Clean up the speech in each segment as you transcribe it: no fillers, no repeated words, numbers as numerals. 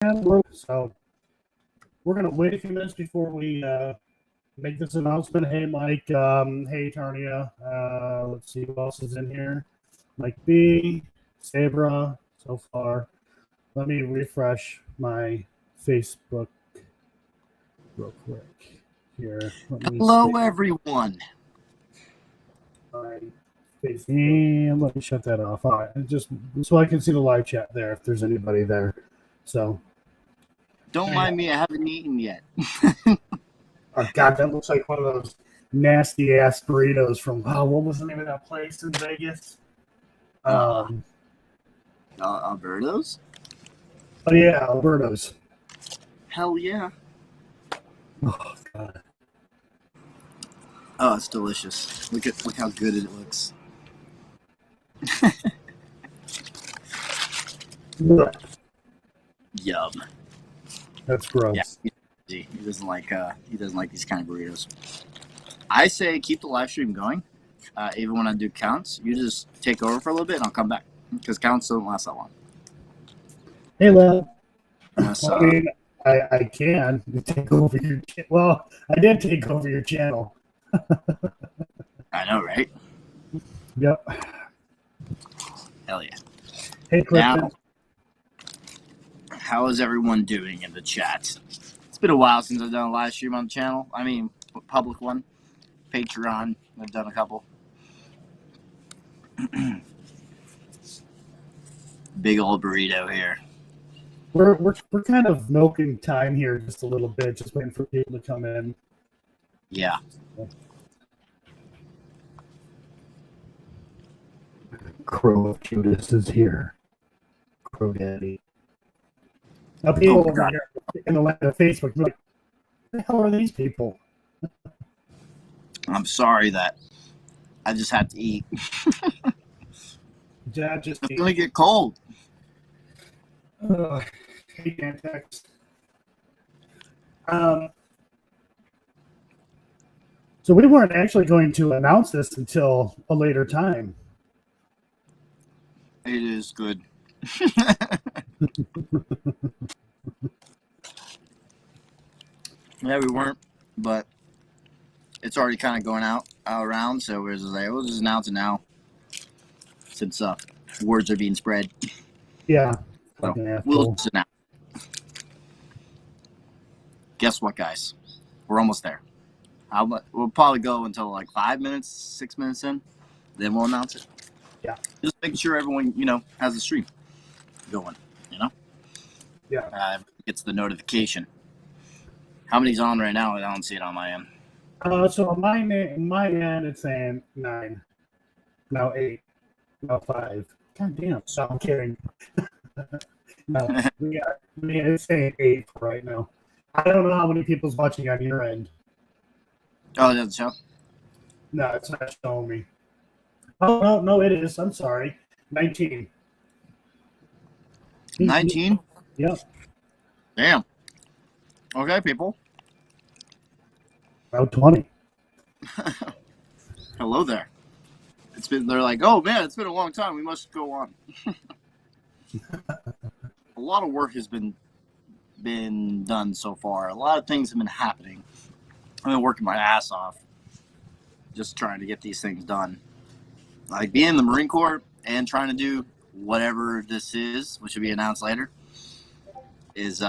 So we're gonna wait a few minutes before we make this announcement. Hey, Mike. Hey, Tarnia. Let's see who else is in here. Mike B, Sabra. So far, let me refresh my Facebook real quick here. Hello, everyone. And let me shut that off. All right, just so I can see the live chat there if there's anybody there. So don't mind me, I haven't eaten yet. Oh God, that looks like one of those nasty ass burritos from what was the name of that place in Vegas? Alberto's? Oh yeah, Alberto's. Hell yeah. Oh God. Oh, it's delicious. Look how good it looks. Yum. That's gross. Yeah, he doesn't like these kind of burritos. I say keep the live stream going. Even when I do counts, you just take over for a little bit and I'll come back because counts don't last that long. Hey, Lab. I mean, I can take over your. Well, I did take over your channel. I know, right? Yep. Hell yeah. Hey, Clifton. Now, how is everyone doing in the chat? It's been a while since I've done a live stream on the channel. I mean, public one. Patreon. I've done a couple. Big old burrito here. We're kind of milking time here just a little bit, just waiting for people to come in. Yeah. Crow of Judas is here. Crow Daddy. Now people over here in the land of Facebook are like, what the hell are these people? I'm sorry that I just had to eat. It's gonna get cold. Hey, Dantex. So we weren't actually going to announce this until a later time. It is good. Yeah, we weren't, but it's already kind of going out around, so we're just like, we'll just announce it now since words are being spread. Yeah. So we'll just announce. Guess what, guys? We're almost there. We'll probably go until like 5 minutes, 6 minutes in, then we'll announce it. Yeah. Just making sure everyone, has the stream going, Yeah. Gets the notification. How many's on right now? I don't see it on my end. So on my end, it's saying 9. Now 8. Now 5. God damn. So I'm kidding. No, it's saying 8 right now. I don't know how many people's watching on your end. Oh, it doesn't show? No, it's not showing me. Oh, no, it is. I'm sorry. 19. 19? Yep. Damn. Okay, people. About 20. Hello there. They're like, oh man, it's been a long time. We must go on. A lot of work has been done so far. A lot of things have been happening. I've been working my ass off just trying to get these things done. Like being in the Marine Corps and trying to do whatever this is, which will be announced later, has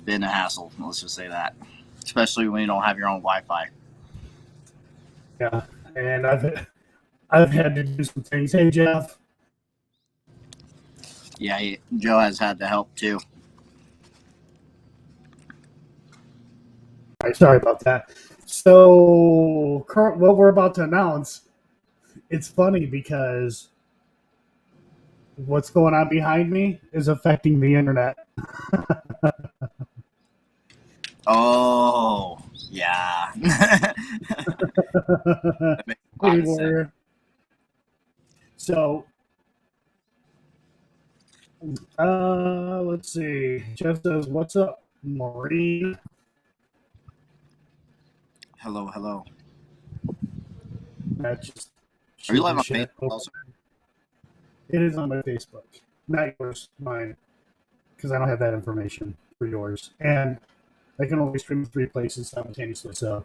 been a hassle. Let's just say that. Especially when you don't have your own Wi-Fi. Yeah, and I've had to do some things. Hey, Jeff. Yeah, Joe has had to help too. All right, sorry about that. So, what we're about to announce, it's funny because what's going on behind me is affecting the internet. Oh, yeah. Hey, Warrior. So, let's see. Jeff says, "What's up, Maureen?" Hello. That's just. Are you live on Facebook also? It is on my Facebook. Not yours, mine. because I don't have that information for yours, and I can only stream 3 places simultaneously. So,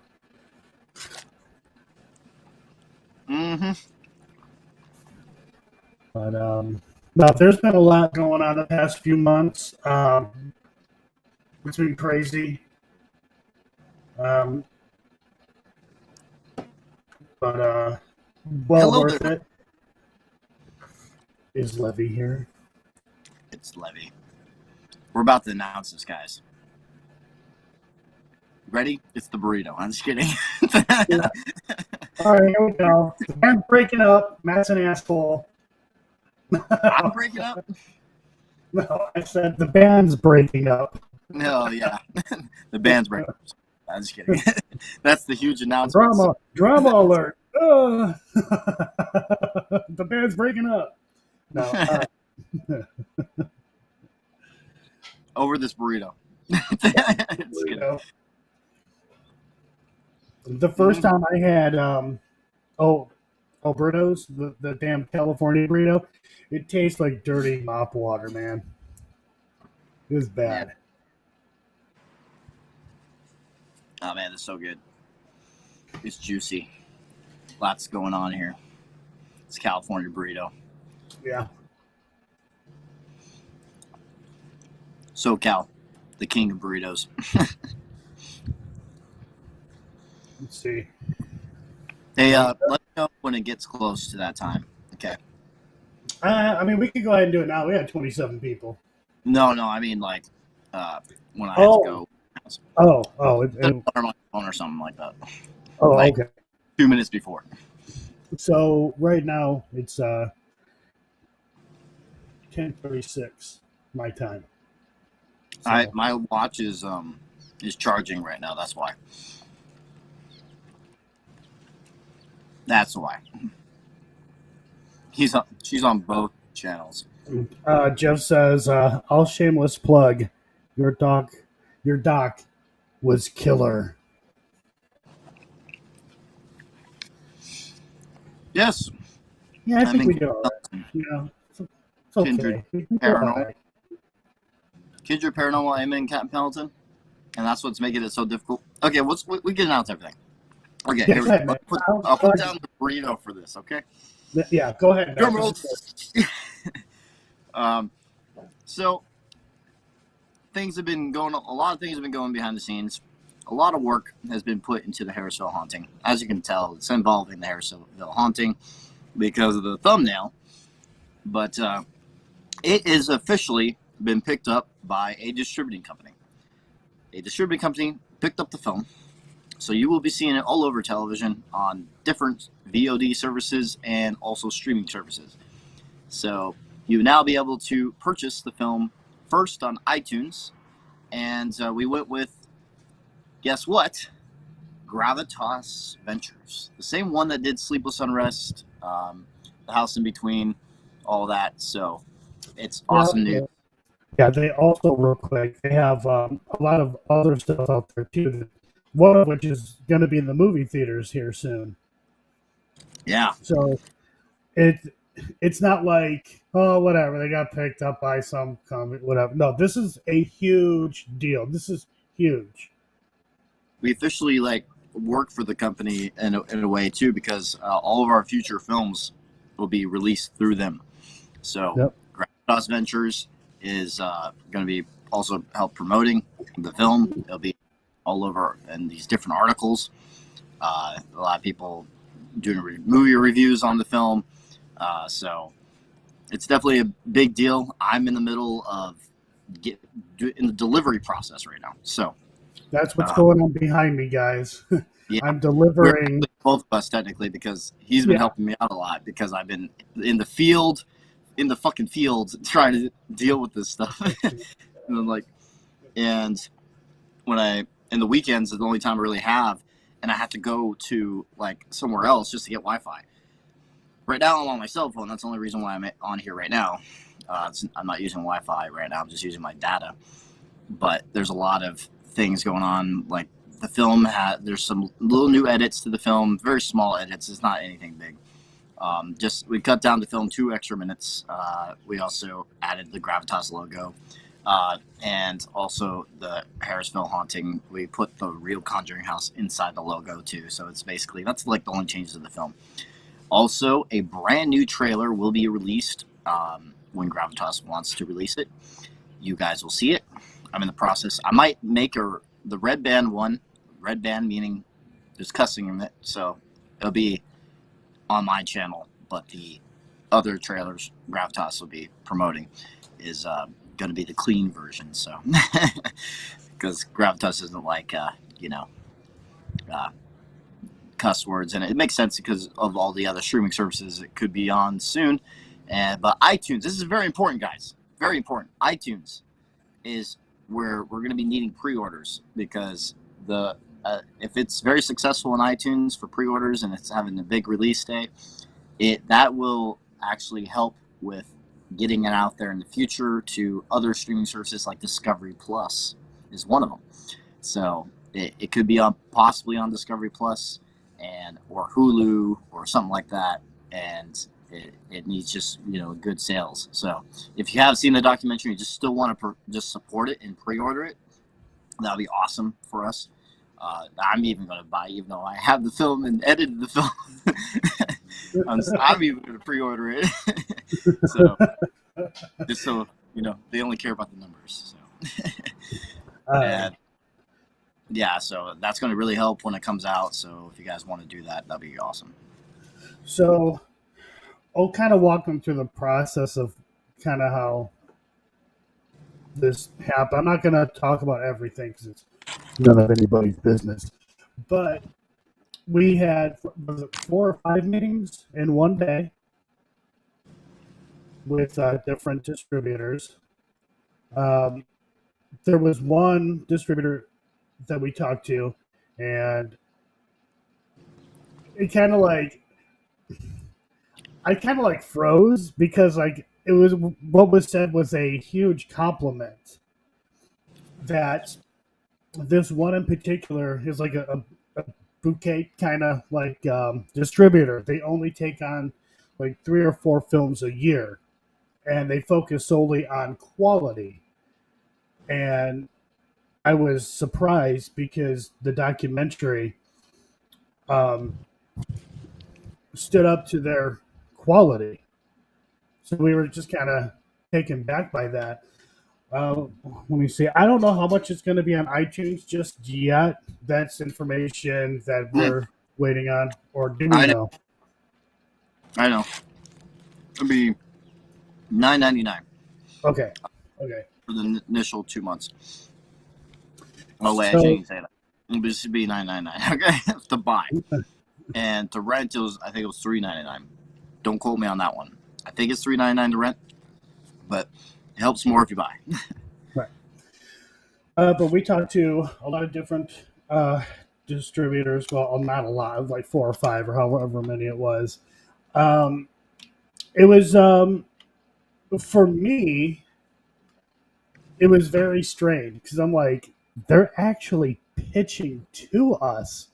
Mm-hmm. but no, there's been a lot going on the past few months. It's been crazy. Um, but well Hello worth there. it. Is Levy here? It's Levy. We're about to announce this, guys. Ready? It's the burrito. I'm just kidding. Yeah. All right, here we go. The band's breaking up. Matt's an asshole. I'm breaking up? No, I said the band's breaking up. No, yeah. The band's breaking up. I'm just kidding. That's the huge announcement. Drama alert. The band's breaking up. No. Over this burrito. Just kidding. The first time I had burritos, the damn California burrito, it tastes like dirty mop water, man. It was bad. Oh man, it's so good. It's juicy. Lots going on here. It's California burrito. Yeah. SoCal, the king of burritos. Let's see. Hey, let me know when it gets close to that time. Okay. I mean, we could go ahead and do it now. We had 27 people. No, I mean like when I have to go. On my phone or something like that. Okay. 2 minutes before. So right now it's 10:36 my time. So, My watch is charging right now. That's why. That's why. She's on both channels. Jeff says, "I'll shameless plug. Your doc was killer." Yes. Yeah, I think we do all right. It's okay. Kindred Paranormal. Kindred Paranormal. I'm in Captain Pendleton, and that's what's making it so difficult. Okay, we can announce everything. Okay, Yeah, here we go. I'll put down the burrito for this. Okay. Yeah, go ahead. Drum roll. So things have been going. A lot of things have been going behind the scenes. A lot of work has been put into the Harrisville haunting. As you can tell, it's involving the Harrisville haunting because of the thumbnail. But it has officially been picked up by a distributing company. A distributing company picked up the film. So you will be seeing it all over television on different VOD services and also streaming services. So you will now be able to purchase the film first on iTunes. And we went with, guess what? Gravitas Ventures. The same one that did Sleepless Unrest, The House in Between, all that. So it's awesome news. Yeah, they also, real quick, they have a lot of other stuff out there too. One of which is going to be in the movie theaters here soon. Yeah. So it's not like, oh, whatever, they got picked up by some comic, whatever. No, this is a huge deal. This is huge. We officially work for the company in a way too, because all of our future films will be released through them. So Gravitas Ventures is going to be also help promoting the film. It'll be all over in these different articles. A lot of people doing movie reviews on the film. So it's definitely a big deal. I'm in the middle of in the delivery process right now. So that's what's going on behind me, guys. Yeah, I'm delivering. Both of us technically, because he's been helping me out a lot because I've been in the fucking fields trying to deal with this stuff. and when in the weekends is the only time I really have, and I have to go to somewhere else just to get Wi-Fi. Right now I'm on my cell phone. That's the only reason why I'm on here right now. I'm not using Wi-Fi right now. I'm just using my data. But there's a lot of things going on. Like the film there's some little new edits to the film, very small edits. It's not anything big. We cut down the film 2 extra minutes. We also added the Gravitas logo. And also the Harrisville haunting. We put the real Conjuring house inside the logo too. So it's basically, that's like the only changes of the film. Also, a brand new trailer will be released when Gravitas wants to release it. You guys will see it. I'm in the process. I might make the red band one. Red band meaning there's cussing in it, so it'll be on my channel. But the other trailers Gravitas will be promoting is going to be the clean version. So because Gravitas isn't like cuss words, and it makes sense because of all the other streaming services it could be on soon. But iTunes, this is very important, guys. Very important. iTunes is where we're going to be needing pre-orders, because if it's very successful in iTunes for pre-orders and it's having a big release day, that will actually help with getting it out there in the future to other streaming services like Discovery Plus is one of them. So it could be possibly on Discovery Plus or Hulu or something like that, and it needs just good sales. So if you have seen the documentary and you just still want to just support it and pre-order it, that'll be awesome for us. I'm even going to buy, even though I have the film and edited the film. I'm even going to pre-order it. So just so they only care about the numbers. So yeah, so that's going to really help when it comes out. So if you guys want to do that, that'd be awesome. So I'll kind of walk them through the process of kind of how this happened. I'm not going to talk about everything because it's none of anybody's business. But we had 4 or 5 meetings in one day with different distributors. There was one distributor that we talked to, and it kind of like, I kind of like froze because like it was, what was said was a huge compliment that this one in particular is like a bouquet kind of like distributor. They only take on like 3 or 4 films a year, and they focus solely on quality. And I was surprised because the documentary stood up to their quality. So we were just kind of taken back by that. Let me see. I don't know how much it's going to be on iTunes just yet. That's information that we're waiting on. Or do we know? I know. It'll be $9.99. Okay. For the initial 2 months. Oh wait, I shouldn't say that. It should be $9.99. Okay, to buy, and to rent I think it was $3.99. Don't quote me on that one. I think it's $3.99 to rent, but it helps more if you buy. Right. But we talked to a lot of different distributors. Well, not a lot, like 4 or 5 or however many it was. It was for me. It was very strange because I'm like, they're actually pitching to us.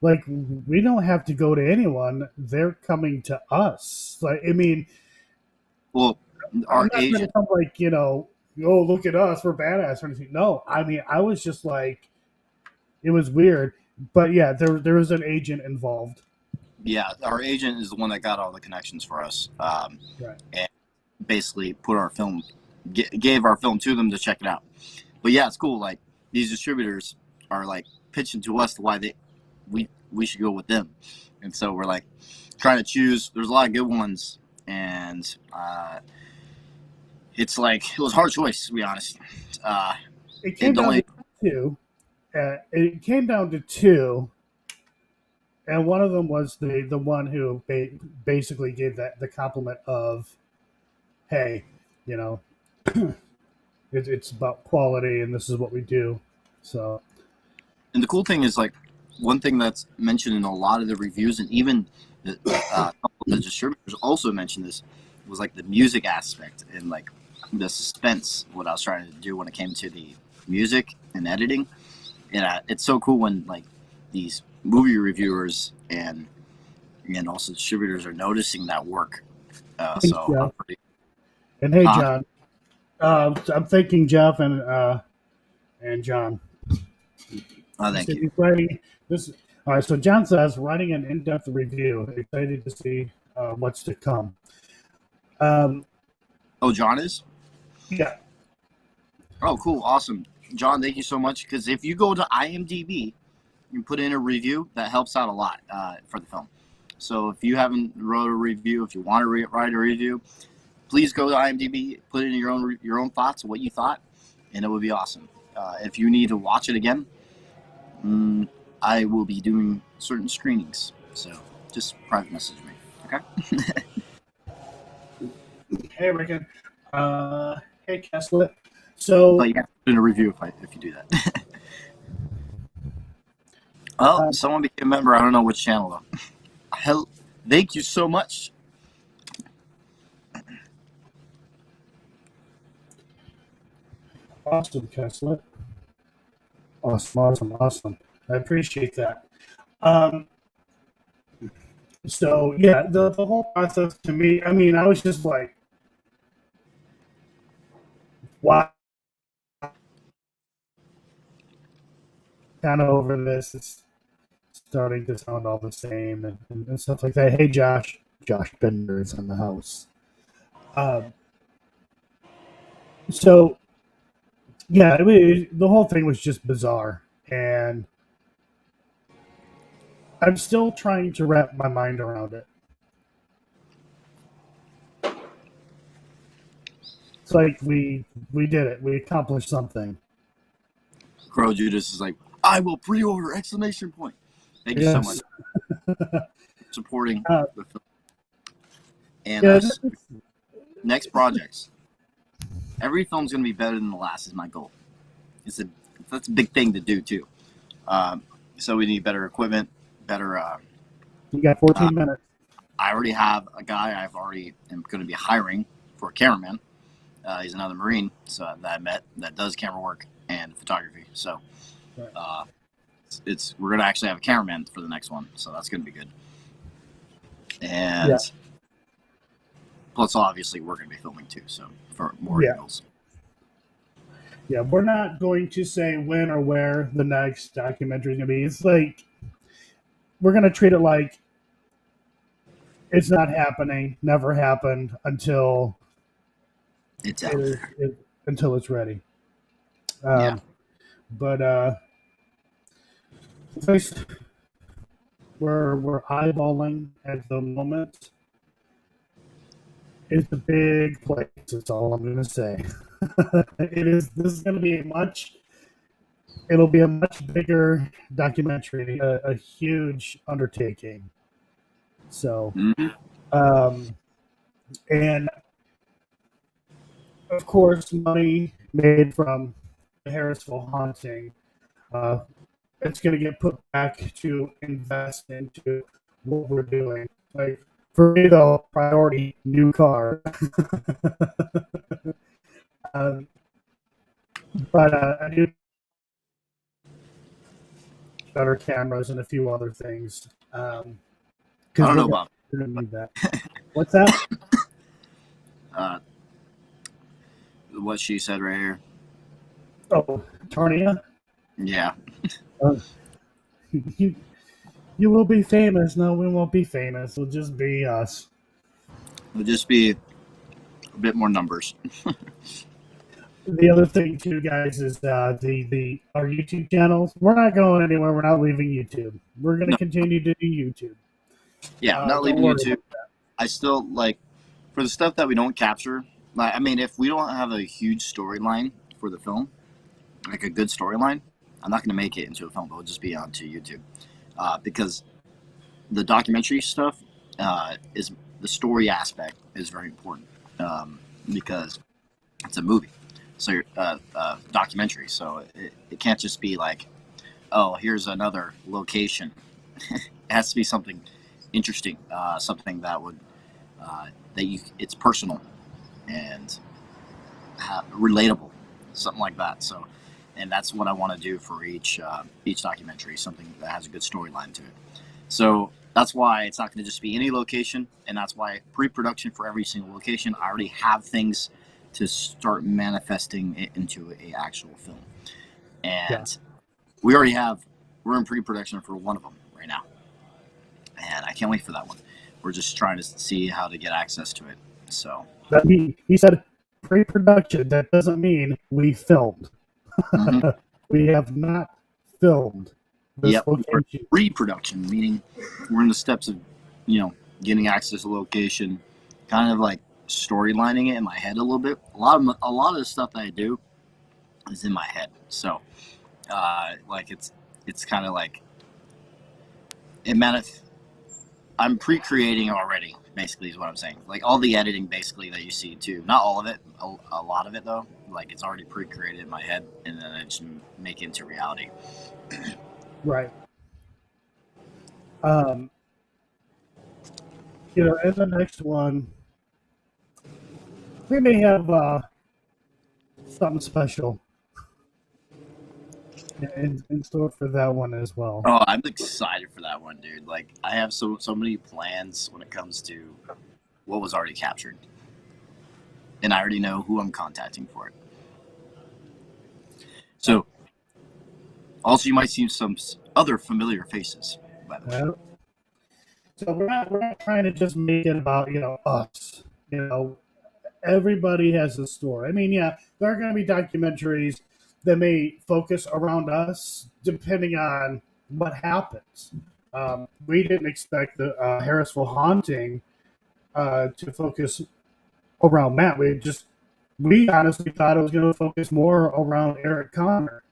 Like, we don't have to go to anyone. They're coming to us. Like, I mean, well, our agent, like, oh, look at us, we're badass or anything. No, I mean, I was just like, it was weird. But yeah, there was an agent involved. Yeah, our agent is the one that got all the connections for us. Right. And basically put our film, gave our film to them to check it out. But yeah, it's cool. Like, these distributors are like pitching to us why we should go with them. And so we're like trying to choose. There's a lot of good ones, and it's like, it was a hard choice, to be honest. It came down to 2. It came down to 2, and one of them was the one who basically gave the compliment of, hey, it's about quality, and this is what we do. So, and the cool thing is, like, one thing that's mentioned in a lot of the reviews, and even the distributors also mentioned this, was like the music aspect and like the suspense. What I was trying to do when it came to the music and editing, and it's so cool when like these movie reviewers and also distributors are noticing that work. And hey, John, I'm thinking Jeff and John. Oh, He thank said you. he's writing this. All right, so John says writing an in-depth review. Excited to see what's to come. Um, Oh, John is? yeah, Oh, cool. Awesome. John, thank you so much. Because if you go to IMDb and put in a review, that helps out a lot for the film. So if you haven't wrote a review, if you want to write a review, please go to IMDb, put in your own thoughts of what you thought, and it would be awesome. If you need to watch it again, I will be doing certain screenings. So just private message me. Okay. hey Rickon. Hey Kessler. So But you have to put in a review if you do that. Oh, uh, someone became a member. I don't know which channel though. Hell, thank you so much. awesome, Kessler. Awesome. I appreciate that. Um, so yeah, the whole process to me, I mean, I was just like, wow, kind of over this. It's starting to sound all the same and stuff like that. Hey, Josh Bender is in the house. Um, so yeah, the whole thing was just bizarre, and I'm still trying to wrap my mind around it. It's like we did it. We accomplished something. Crow Judas is like, I will pre-order! Exclamation point! Thank you so much Yes. for supporting Uh, the film and yeah. us. Next projects. Every film's gonna be better than the last. Is my goal. That's a big thing to do too. So we need better equipment, better. You got 14 minutes. I already have a guy I've already am going to be hiring for a cameraman. He's another Marine that I met that does camera work and photography. So we're going to actually have a cameraman for the next one. So that's going to be good. And plus, obviously, we're going to be filming too. So for more angles. Yeah, we're not going to say when or where the next documentary is going to be. It's like we're going to treat it like it's not happening, never happened until it's out there. Until it's ready. Yeah. But we're eyeballing at the moment. It's a big place. That's all I'm going to say. It is. This is going to be it'll be a much bigger documentary, a huge undertaking. So, and of course, money made from the Harrisville haunting, it's going to get put back to invest into what we're doing. Like for me, though, priority new car. um, but I do better cameras and a few other things. I don't know about. We're gonna need that. What's that? What she said right here. Oh, Tarnia. Yeah. You will be famous. No, we won't be famous. We'll just be us. It'll just be a bit more numbers. The other thing too, guys, is the our YouTube channels. We're not going anywhere. We're not leaving YouTube. We're going to continue to do YouTube. Yeah, not leaving YouTube. I still like for the stuff that we don't capture. Like, I mean, if we don't have a huge storyline for the film, like a good storyline, I'm not going to make it into a film. But it'll just be onto YouTube because the documentary stuff is the story aspect is very important because it's a movie. So documentary, so it can't just be like, oh, here's another location. It has to be something interesting, something that would it's personal and relatable, something like that. So, and that's what I want to do for each documentary, something that has a good storyline to it. So that's why it's not going to just be any location, and that's why pre-production for every single location. I already have things to start manifesting it into a actual film. And Yeah. we're in pre-production for one of them right now. And I can't wait for that one. We're just trying to see how to get access to it. So He said pre-production. That doesn't mean we filmed. mhm. We have not filmed this Yep, we're location. pre-production, meaning we're in the steps of, getting access to location, kind of like storylining it in my head a little bit. A lot of the stuff that I do is in my head. So, like it's kind of like I'm pre-creating already. Basically, is what I'm saying. Like all the editing, basically that you see too. Not all of it, a lot of it though. Like it's already pre-created in my head, and then I just make it into reality. Right. Um, in the next one, we may have something special in store for that one as well. Oh, I'm excited for that one, dude. Like I have so many plans when it comes to what was already captured, and I already know who I'm contacting for it. So, also you might see some other familiar faces, by the way. So we're not trying to just make it about us. Everybody has a story. I mean, yeah, there are going to be documentaries that may focus around us, depending on what happens. We didn't expect the Harrisville haunting to focus around Matt. We honestly thought it was going to focus more around Eric Connor.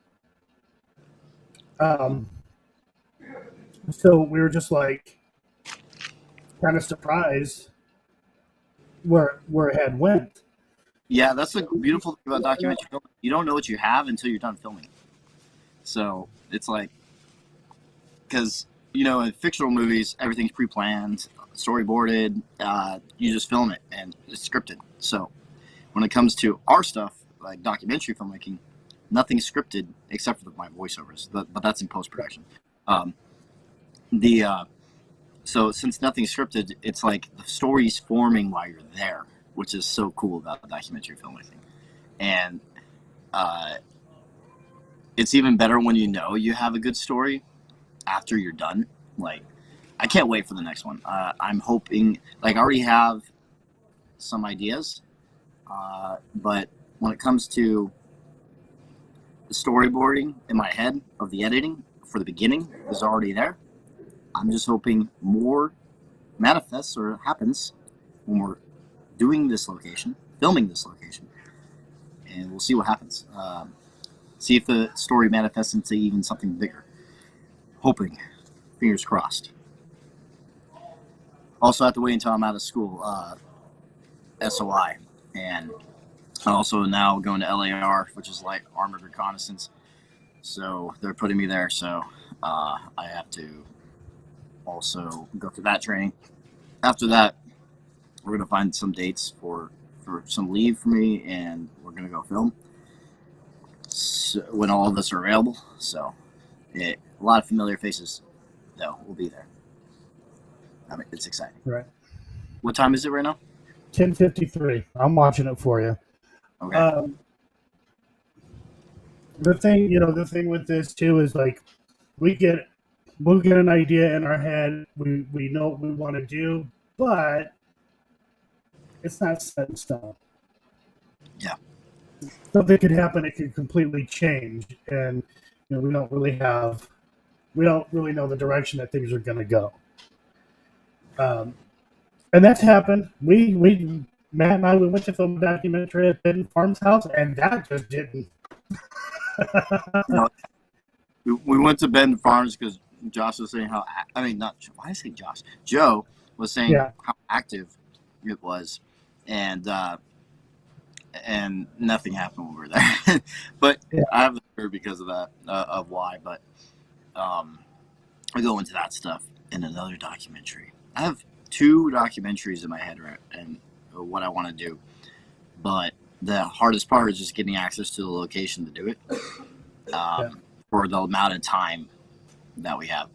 Um, so we were just like kind of surprised where it had went. Yeah, that's the beautiful thing about documentary film. You don't know what you have until you're done filming. So it's like, because in fictional movies, everything's pre-planned, storyboarded. You just film it and it's scripted. So when it comes to our stuff, like documentary filmmaking, nothing's scripted except for my voiceovers. But that's in post-production. So since nothing's scripted, it's like the story's forming while you're there, which is so cool about documentary filmmaking. And it's even better when you have a good story after you're done. Like, I can't wait for the next one. I'm hoping, like, I already have some ideas, but when it comes to the storyboarding in my head of the editing for the beginning is already there. I'm just hoping more manifests or happens when we're doing this location, filming this location, and we'll see what happens. See if the story manifests into even something bigger. Hoping, fingers crossed. Also, I have to wait until I'm out of school, SOI, and I'm also now going to LAR, which is Light Armored Reconnaissance. So they're putting me there. So I have to also go through that training. After that, we're going to find some dates for some leave for me, and we're going to go film when all of us are available. So a lot of familiar faces, though, will be there. I mean, it's exciting. Right. What time is it right now? 10:53. I'm watching it for you. Okay. The thing with this too is like we'll get an idea in our head. We know what we want to do, but it's not set in stone. Yeah. Something could happen. It could completely change, and we don't really know the direction that things are going to go. And that's happened. Matt and I went to film a documentary at Ben Farm's house, and that just didn't. We went to Ben Farms because Josh was saying why did I say Josh? Joe was saying how active it was, and nothing happened when we were there. But I have the fear because of that, of why. But I go into that stuff in another documentary. I have 2 documentaries in my head, right, and what I want to do. But the hardest part is just getting access to the location to do it. For the amount of time that we have.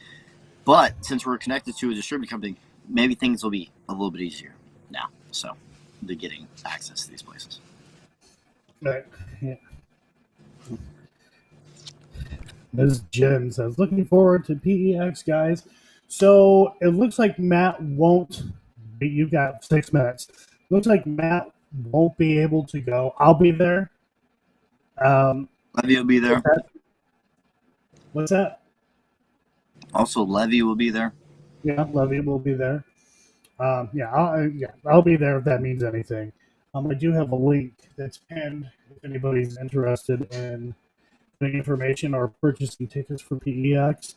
But since we're connected to a distributing company, maybe things will be a little bit easier now. So, the getting access to these places. Right. Yeah. Ms. Jen says, looking forward to PEX, guys. So it looks like Matt won't. You've got 6 minutes. Looks like Matt won't be able to go. I'll be there. Levy will be there. What's that? Also, Levy will be there. Yeah, Levy will be there. I'll be there if that means anything. I do have a link that's pinned if anybody's interested in getting information or purchasing tickets for PEX.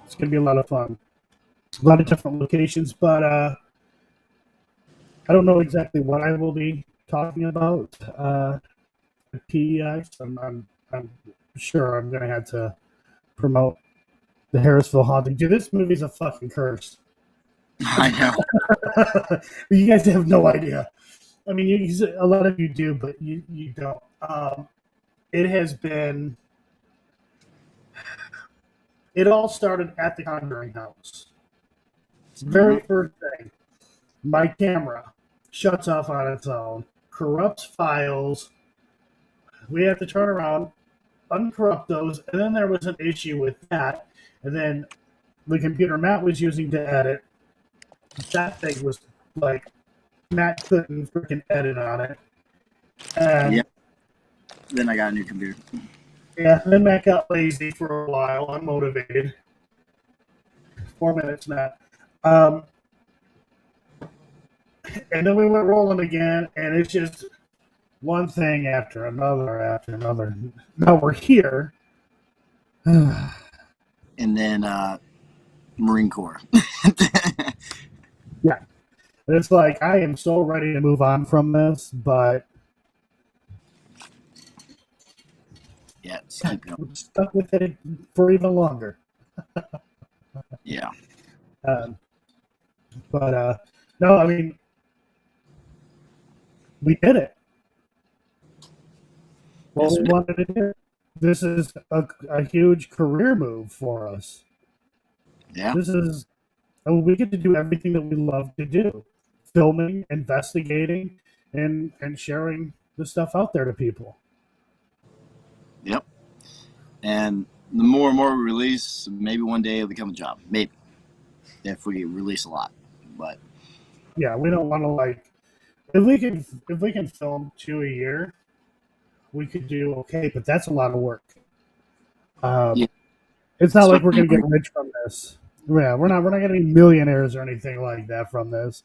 It's going to be a lot of fun. A lot of different locations, but I don't know exactly what I will be talking about at PEX. I'm sure I'm going to have to promote the Harrisville haunting. Dude, this movie's a fucking curse. I know. You guys have no idea. I mean, a lot of you do, but you don't. It has been. It all started at the Conjuring house. Very first thing, my camera shuts off on its own, corrupts files. We have to turn around, uncorrupt those, and then there was an issue with that. And then the computer Matt was using to edit, that thing was like Matt couldn't freaking edit on it. And yeah. Then I got a new computer. Yeah, then Matt got lazy for a while, unmotivated. 4 minutes, Matt. And then we went rolling again, and it's just one thing after another after another. Now we're here. And then Marine Corps. Yeah. It's like, I am so ready to move on from this, but yeah, just keep going. I'm stuck with it for even longer. Yeah. But no, I mean, we did it. What we wanted to do. This is a huge career move for us. Yeah. We get to do everything that we love to do. Filming, investigating, and sharing the stuff out there to people. Yep. And the more and more we release, maybe one day it'll become a job. Maybe. If we release a lot. But yeah, we don't want to if we can film 2 a year, we could do okay, but that's a lot of work. Yeah. It's not like we're going to get rich from this. Yeah, we're not going to be millionaires or anything like that from this.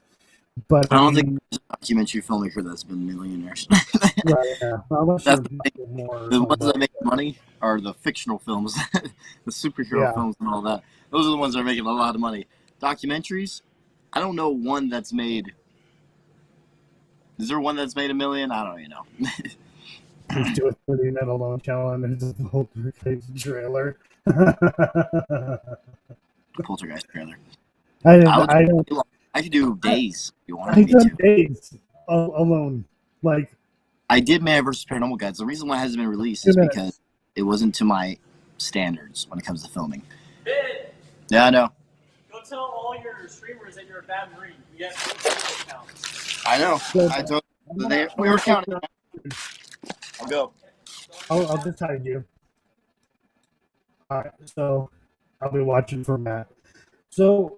But I don't think there's a documentary filmmaker that's been millionaires. Right, yeah. The ones that make money are the fictional films, the superhero films and all that. Those are the ones that are making a lot of money. Documentaries, I don't know one that's made. Is there one that's made $1 million? I don't even know. Just do a 30-minute alone challenge and just the whole trailer. Poltergeist trailer. I could do days if you wanted I've me done to. days alone. Like, I did Man vs. Paranormal Guys. The reason why it hasn't been released is because it wasn't to my standards when it comes to filming. Yeah, I know. Go tell all your streamers that you're a bad Marine. You have to count. I know. I told them we were counting. I'll go. I'll decide you. All right, so I'll be watching for Matt. So,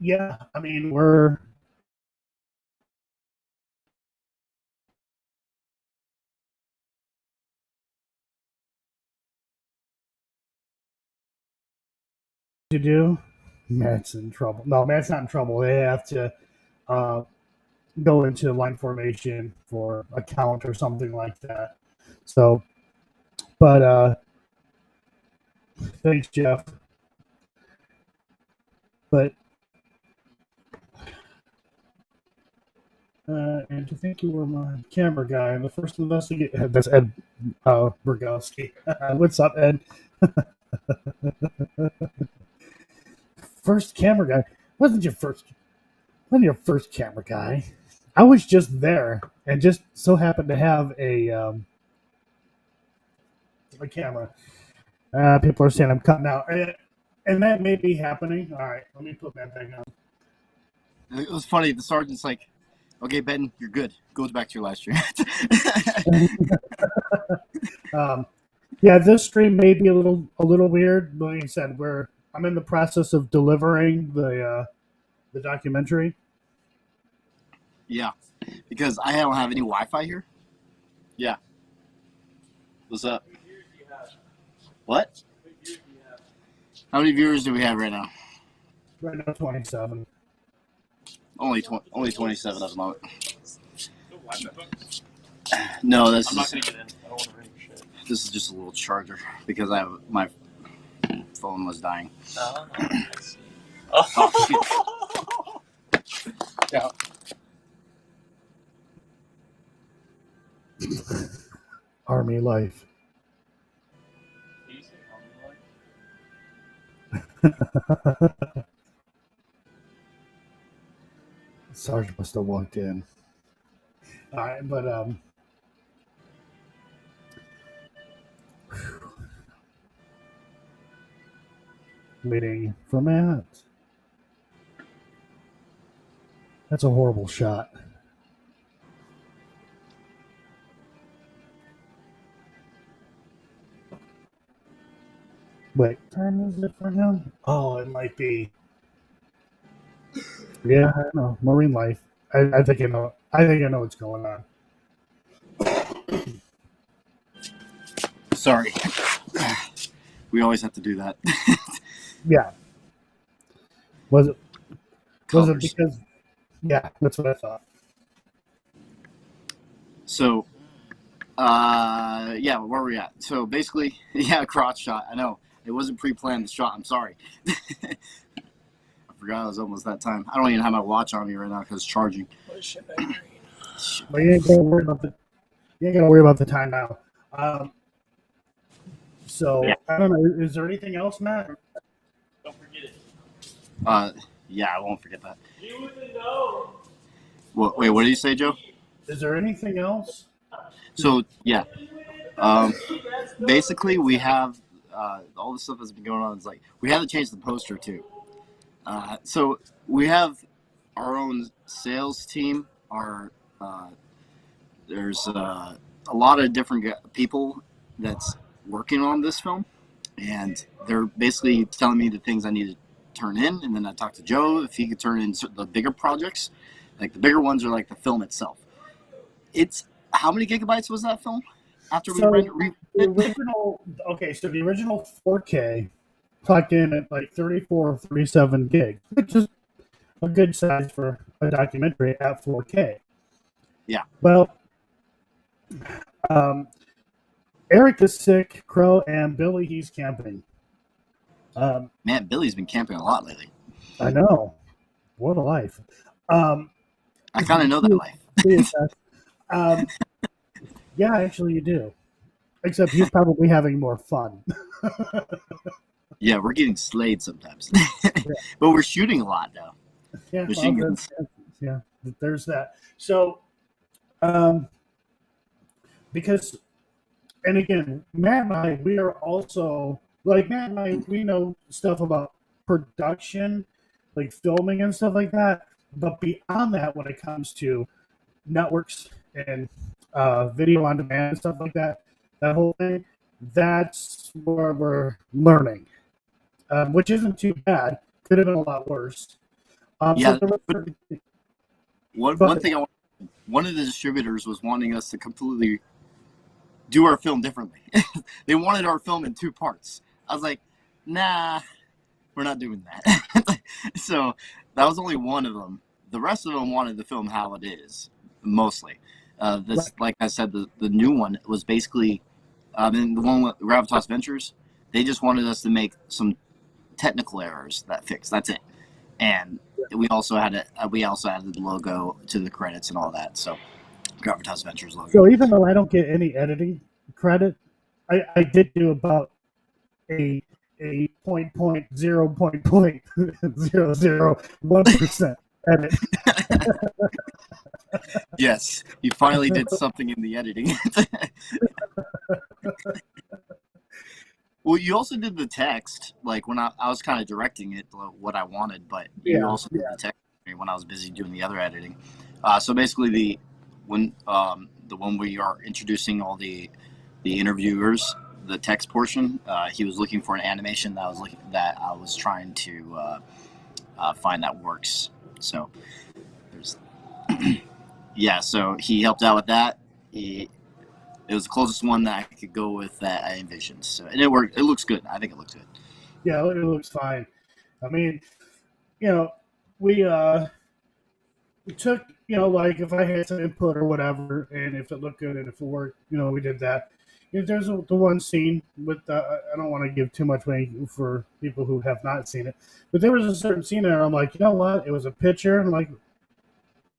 yeah, I mean, we're to do. Matt's in trouble. No, Matt's not in trouble. They have to go into line formation for a count or something like that. So, but thanks, Jeff. But and to think you were my camera guy and the first investigator. That's Ed Burgowski. What's up, Ed? First camera guy. Wasn't your first camera guy. I was just there and just so happened to have a camera. People are saying I'm cutting out. And that may be happening. All right, let me put that back on. It was funny. The sergeant's like, Okay, Ben, you're good. Go back to your live stream. Yeah, this stream may be a little weird. Like I said, I'm in the process of delivering the documentary. Yeah, because I don't have any Wi-Fi here. Yeah. What's up? How many viewers do you have? What? How many viewers do you have? How many viewers do we have right now? Right now, 27. Only 27 at the moment. So Wi-Fi? No, this I'm not is gonna get in. I don't want to ring shit. this is just a little charger because my phone was dying. Oh, I see. Oh, Yeah. Army life. Did you say Army life? Sarge must have walked in. All right, but waiting for Matt. That's a horrible shot. Wait, what time is it for him? Oh, it might be. Yeah, I know. Marine life. I think I know. I think I know what's going on. sorry. We always have to do that. Yeah. Was it Colors. because? Yeah, that's what I thought. So, yeah, where are we at? So basically, yeah, crotch shot. I know it wasn't pre-planned. The shot. I'm sorry. I forgot it was almost that time. I don't even have my watch on me right now because it's charging. What is shit back green? But you ain't gonna worry about the time now. So Yeah. I don't know. Is there anything else, Matt? Don't forget it. Yeah, I won't forget that. You would know. Wait, what did you say, Joe? Is there anything else? So yeah, basically we have all the stuff that's been going on. Is like we had to change the poster too. So we have our own sales team. There's a lot of different people that's working on this film, and they're basically telling me the things I need to turn in, and then I talked to Joe if he could turn in the bigger projects. Like the bigger ones are like the film itself. It's how many gigabytes was that film? After we So rendered the original, so the original 4K clocked in at like 34 or 37 gigs, which is a good size for a documentary at 4K. Yeah. Well, Eric is sick, Crow, and Billy, he's camping. Man, Billy's been camping a lot lately. I know. What a life. I kind of know that life. Yeah, actually, you do. Except he's probably having more fun. Yeah, we're getting slayed sometimes, but we're shooting a lot now. Yeah, Machine guns. Yeah, there's that. So, because, and again, Matt and I, we are also like Matt and I. We know stuff about production, like filming and stuff like that. But beyond that, when it comes to networks and video on demand and stuff like that, that whole thing, that's where we're learning, which isn't too bad. Could have been a lot worse. Yeah, so one thing one of the distributors was wanting us to completely do our film differently. They wanted our film in 2 parts. I was like, nah, we're not doing that. So that was only one of them. The rest of them wanted the film how it is, mostly. This, like I said, the new one was basically, and the one with Gravitas Ventures, they just wanted us to make some technical errors that fixed. That's it. And we also added the logo to the credits and all that. So Gravitas Ventures logo. So even though I don't get any editing credit, I did do about a 0.0.001% edit. Yes, you finally did something in the editing. Well, you also did the text, like when I was kind of directing it, what I wanted, but you also did the text when I was busy doing the other editing. So basically, the one where you are introducing all the interviewers, the text portion, he was looking for an animation that I was trying to find that works. So there's yeah. So he helped out with that. It was the closest one that I could go with that I envisioned. So and it worked. It looks good. I think it looks good. Yeah, it looks fine. I mean, we took, like if I had some input or whatever, and if it looked good and if it worked, we did that. There's the one scene with, I don't want to give too much away for people who have not seen it, but there was a certain scene there. I'm like, you know what? It was a picture, and I'm like,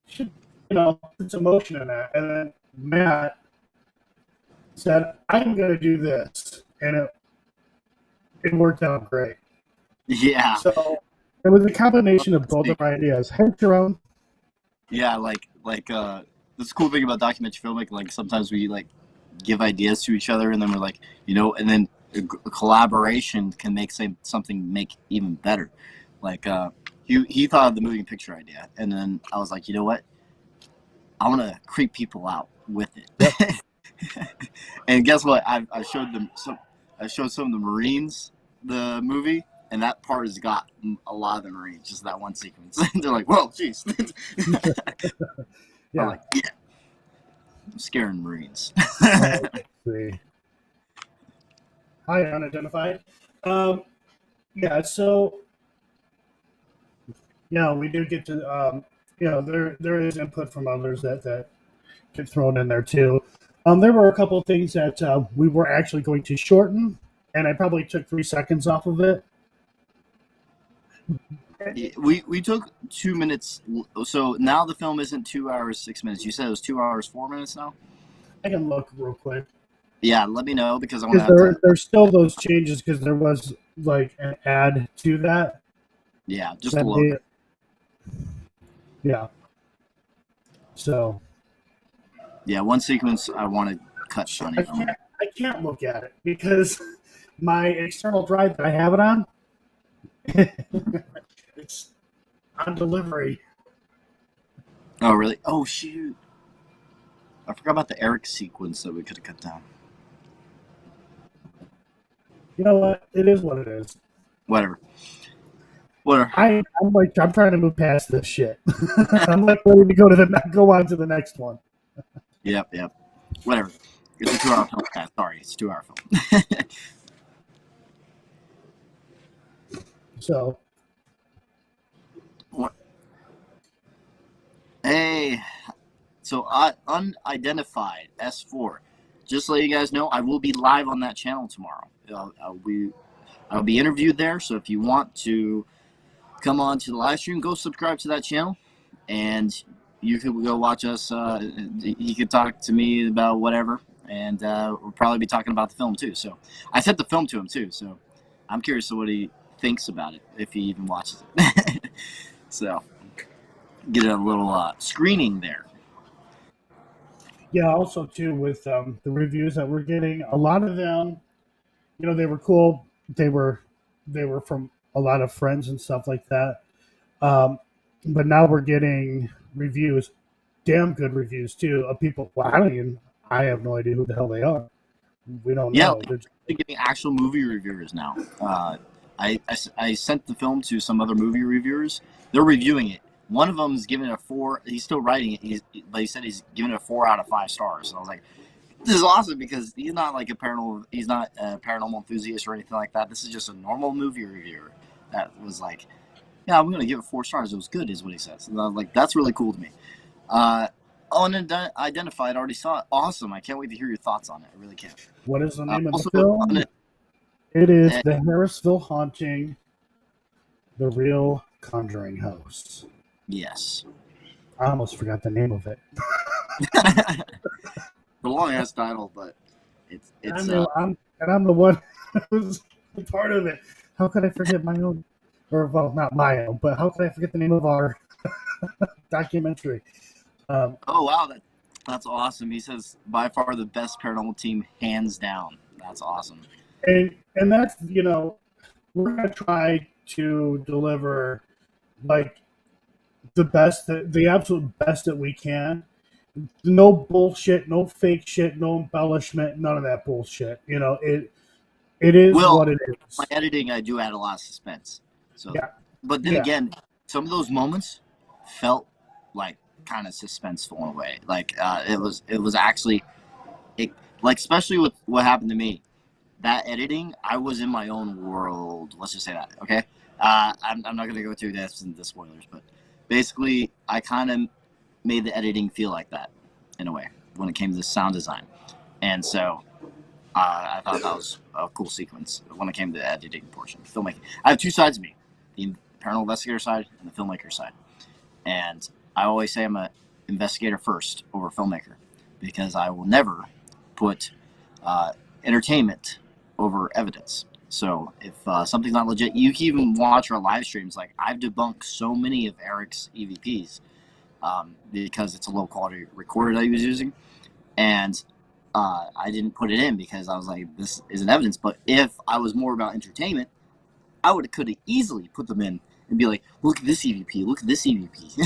should put some emotion in that. And then Matt said, I'm going to do this, and it worked out great. Yeah. So it was a combination of both of our ideas. Hey, Jerome. Yeah, like this cool thing about documentary filmmaking. Like sometimes we like give ideas to each other, and then we're like, and then a collaboration can make something make even better. Like he thought of the moving picture idea, and then I was like, you know what? I want to creep people out with it. Yep. And guess what? I showed them some. I showed some of the Marines the movie, and that part has got a lot of the Marines. Just that one sequence. They're like, "Whoa, jeez." Yeah. I'm like, yeah. I'm scaring Marines. Let's see. Hi, unidentified. Yeah, so we do get to there is input from others that get thrown in there too. There were a couple of things that we were actually going to shorten, and I probably took 3 seconds off of it. We took 2 minutes, so now the film isn't 2 hours 6 minutes. You said it was 2 hours 4 minutes now. I can look real quick. Yeah, let me know because I want to. There's still those changes because there was like an ad to that. Yeah, just a little. Yeah. So. Yeah, one sequence I want to cut Sonny. I can't look at it because my external drive that I have it on, it's on delivery. Oh, really? Oh, shoot. I forgot about the Eric sequence that we could have cut down. You know what? It is what it is. Whatever. I'm trying to move past this shit. I'm like ready to go on to the next one. Yep. Whatever. It's a 2-hour film. Yeah, sorry, it's a 2-hour film. So. What? Hey. So unidentified S4. Just to let you guys know, I will be live on that channel tomorrow. I'll be interviewed there. So if you want to come on to the live stream, go subscribe to that channel, and you can go watch us. You can talk to me about whatever, and we'll probably be talking about the film too. So I sent the film to him too. So I'm curious to what he thinks about it, if he even watches it. So get a little screening there. Yeah, also too with the reviews that we're getting, a lot of them, they were cool. They were from a lot of friends and stuff like that. But now we're getting reviews, damn good reviews too, of people. Well, I have no idea who the hell they are. We don't know. Yeah, they're getting actual movie reviewers now. I sent the film to some other movie reviewers. They're reviewing it. One of them is giving it a 4. He's still writing it. But he said he's giving it a 4 out of 5 stars. And I was like, this is awesome because he's not like he's not a paranormal enthusiast or anything like that. This is just a normal movie reviewer that was like, yeah, I'm going to give it 4 stars. It was good, is what he says. And I was like, that's really cool to me. Unidentified, already saw it. Awesome. I can't wait to hear your thoughts on it. I really can't. What is the name of the film? It is The Harrisville Haunting, The Real Conjuring House. Yes. I almost forgot the name of it. The long ass title, but it's. I'm the one who's part of it. How could I forget my own? Or well, not my own, but how could I forget the name of our documentary? Oh wow, that's awesome. He says by far the best paranormal team, hands down. That's awesome. And that's we're gonna try to deliver like the absolute best that we can. No bullshit, no fake shit, no embellishment, none of that bullshit. It is Well, what it my is. editing, I do add a lot of suspense. So, Yeah, but then yeah, again, some of those moments felt like kind of suspenseful in a way. Like it was actually, it, like especially with what happened to me. That editing, I was in my own world. Let's just say that, okay? I'm not gonna go through this and the spoilers, but basically, I kind of made the editing feel like that in a way when it came to the sound design, and so I thought that was a cool sequence when it came to the editing portion, filmmaking. I have two sides of me: the paranormal investigator side and the filmmaker side. And I always say I'm an investigator first over filmmaker because I will never put uh, entertainment over evidence. So if something's not legit, you can even watch our live streams. Like I've debunked so many of Eric's EVPs because it's a low quality recorder that he was using, and I didn't put it in because I was like, this isn't evidence. But if I was more about entertainment, I could have easily put them in and be like, look at this EVP, look at this EVP.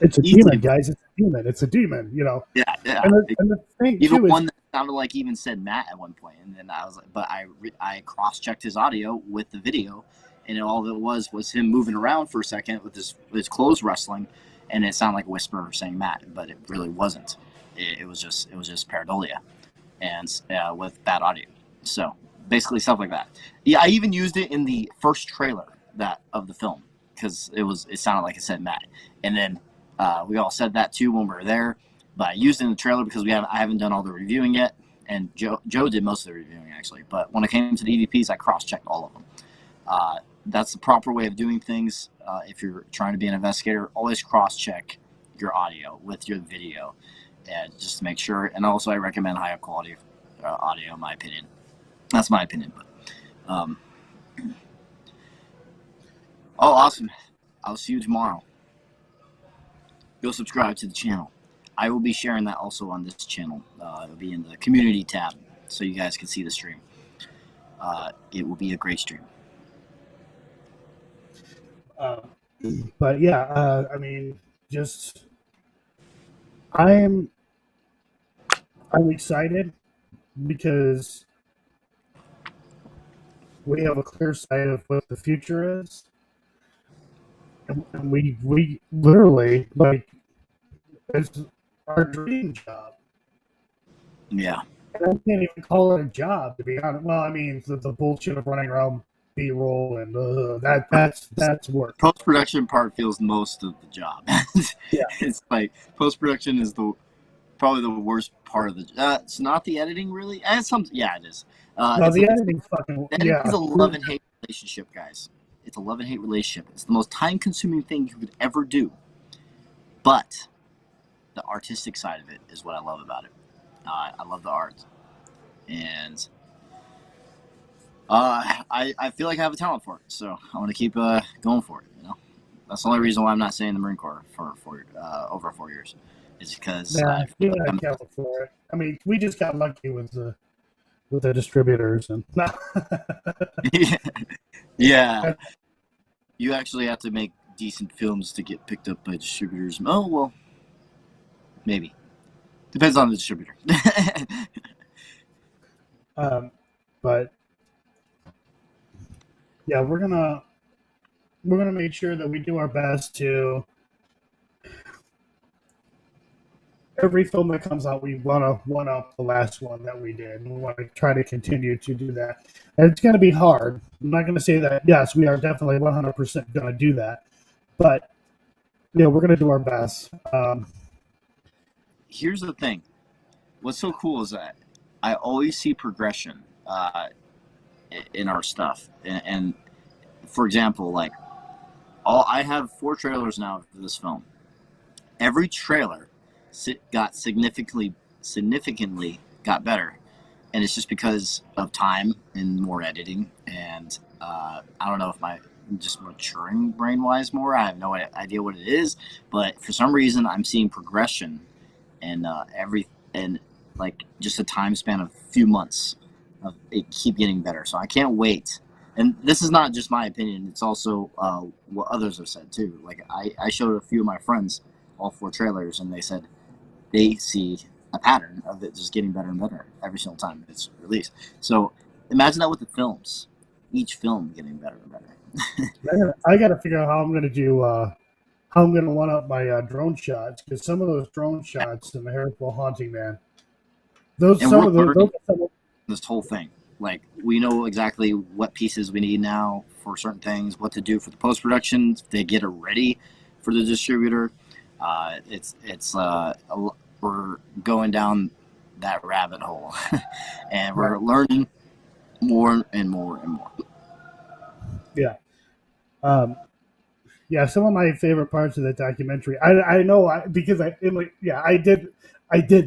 it's a demon, Easily, guys. It's a demon. It's a demon. yeah, yeah. And the thing Even too is, one that sounded like even said Matt at one point, and then I was like, but I cross checked his audio with the video, and all it was him moving around for a second with his clothes rustling, and it sounded like a whisper saying Matt, but it really wasn't. It was just pareidolia, and with bad audio. So basically stuff like that. Yeah, I even used it in the first trailer of the film because it sounded like it said Matt, and then we all said that too when we were there. But I used it in the trailer because I haven't done all the reviewing yet, and Joe did most of the reviewing actually. But when it came to the EVPs, I cross-checked all of them. That's the proper way of doing things. If you're trying to be an investigator, always cross-check your audio with your video, and just to make sure. And also, I recommend higher quality audio, in my opinion. That's my opinion. But oh, awesome! I'll see you tomorrow. Go subscribe to the channel. I will be sharing that also on this channel. It'll be in the community tab, so you guys can see the stream. It will be a great stream. but yeah, I mean, just I'm excited because we have a clear sight of what the future is, and we literally like it's our dream job. Yeah. And I can't even call it a job, to be honest. Well, I mean, the bullshit of running around B-roll and that's work. Post-production part feels most of the job. Yeah. It's like post-production is probably the worst part of the. It's not the editing really. Yeah, it is. No, the editing's fucking The editing yeah. is a love and hate relationship, guys. It's a love and hate relationship. It's the most time-consuming thing you could ever do. But the artistic side of it is what I love about it. I love the art, and I feel like I have a talent for it. So I want to keep going for it. That's the only reason why I'm not staying in the Marine Corps for over 4 years. Is because Yeah, I can't for it. I mean, we just got lucky with the distributors and yeah. You actually have to make decent films to get picked up by distributors. Oh well, maybe. Depends on the distributor. but yeah, we're gonna make sure that we do our best to every film that comes out, we want to one up the last one that we did. And we want to try to continue to do that. And it's going to be hard. I'm not going to say that, yes, we are definitely 100% going to do that. But, we're going to do our best. Here's the thing. What's so cool is that I always see progression in our stuff. And for example, like, I have 4 trailers now for this film. Every trailer got significantly got better, and it's just because of time and more editing, and I don't know if I'm just maturing brain wise more. I have no idea what it is, but for some reason I'm seeing progression, and like just a time span of a few months of it keep getting better. So I can't wait and this is not just my opinion. It's also what others have said too. Like I showed a few of my friends all 4 trailers, and they said they see a pattern of it just getting better and better every single time it's released. So imagine that with the films, each film getting better and better. I got to figure out how I'm going to do. How I'm going to one up my drone shots, because some of those drone shots in the Harrisville Haunting, man, those And some we're of those. learning Some of, this whole thing. Like we know exactly what pieces we need now for certain things, what to do for the post production to get it ready for the distributor. We're going down that rabbit hole, and we're learning more and more and more. Yeah. Yeah, some of my favorite parts of the documentary. I know because I did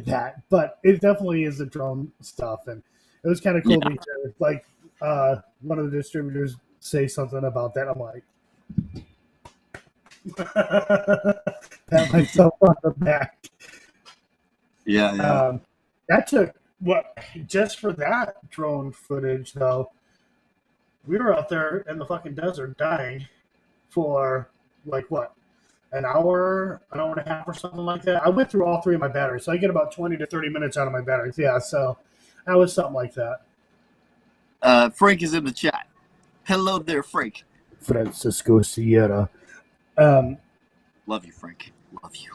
that, but it definitely is the drone stuff, and it was kind of cool to hear like one of the distributors say something about that. I'm like, pat myself on the back. Yeah. That took just for that drone footage though. We were out there in the fucking desert dying for like what, an hour and a half or something like that. I went through all 3 of my batteries, so I get about 20 to 30 minutes out of my batteries. Yeah, so that was something like that. Frank is in the chat. Hello there, Frank. Francisco Sierra. Love you, Frank. Love you.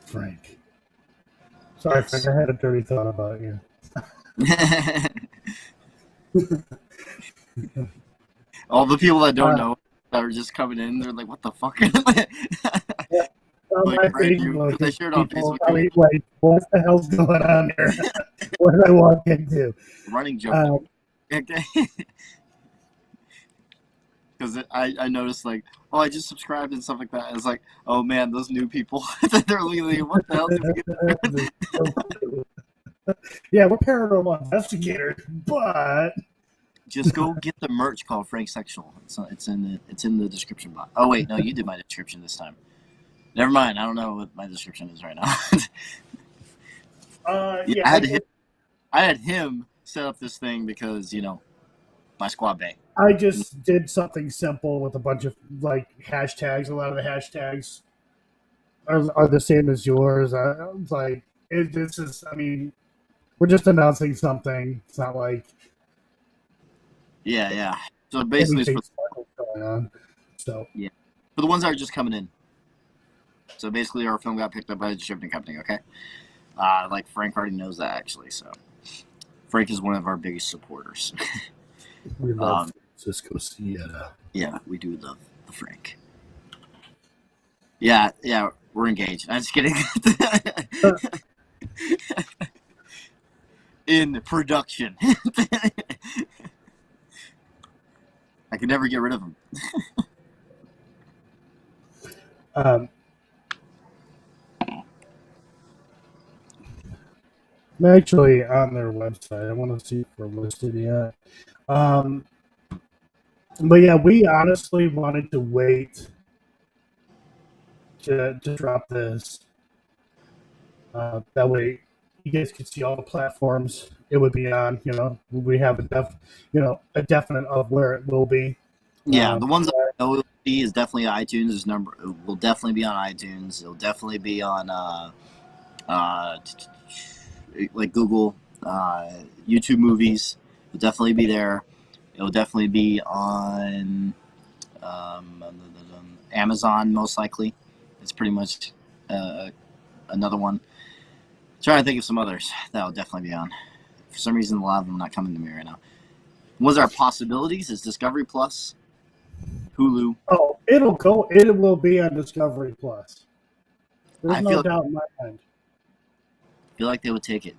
Frank. Sorry, Frank, I had a dirty thought about you. All the people that don't know that are just coming in, they're like, "What the fuck?" Yeah. Like, My Facebook, they shared on people Facebook. probably like, what the hell's going on here? What did I walk into? Running joke. Okay. Because I noticed like, oh, I just subscribed and stuff like that. It's like, oh man, those new people, they're literally, what the hell did we get? Yeah, we're paranormal investigators, but just go get the merch called Frank Sexual. It's in the description box. Oh wait, no, you did my description this time. Never mind. I don't know what my description is right now. I had him set up this thing because my squad bay. I just did something simple with a bunch of like hashtags. A lot of the hashtags are the same as yours. This is. I mean, we're just announcing something. It's not like yeah. So basically, it's going on. So yeah, for the ones that are just coming in. So basically, our film got picked up by a distributing company. Okay, like Frank already knows that actually. So Frank is one of our biggest supporters. We love Francisco Sierra. Yeah, we do love the Frank. Yeah, we're engaged. I'm just kidding. In production. I could never get rid of him. I'm actually on their website. I want to see if we're listed yet. But yeah, we honestly wanted to wait to drop this. That way, you guys could see all the platforms it would be on. We have a definite of where it will be. Yeah, the ones that I know will be is definitely iTunes. It will definitely be on iTunes. It'll definitely be on like Google, YouTube movies. It'll definitely be there. It'll definitely be on Amazon, most likely. It's pretty much another one. I'm trying to think of some others that will definitely be on. For some reason, a lot of them are not coming to me right now. Ones that are possibilities is Discovery Plus, Hulu. Oh, it will be on Discovery Plus. There's no doubt in my mind. I feel like they would take it.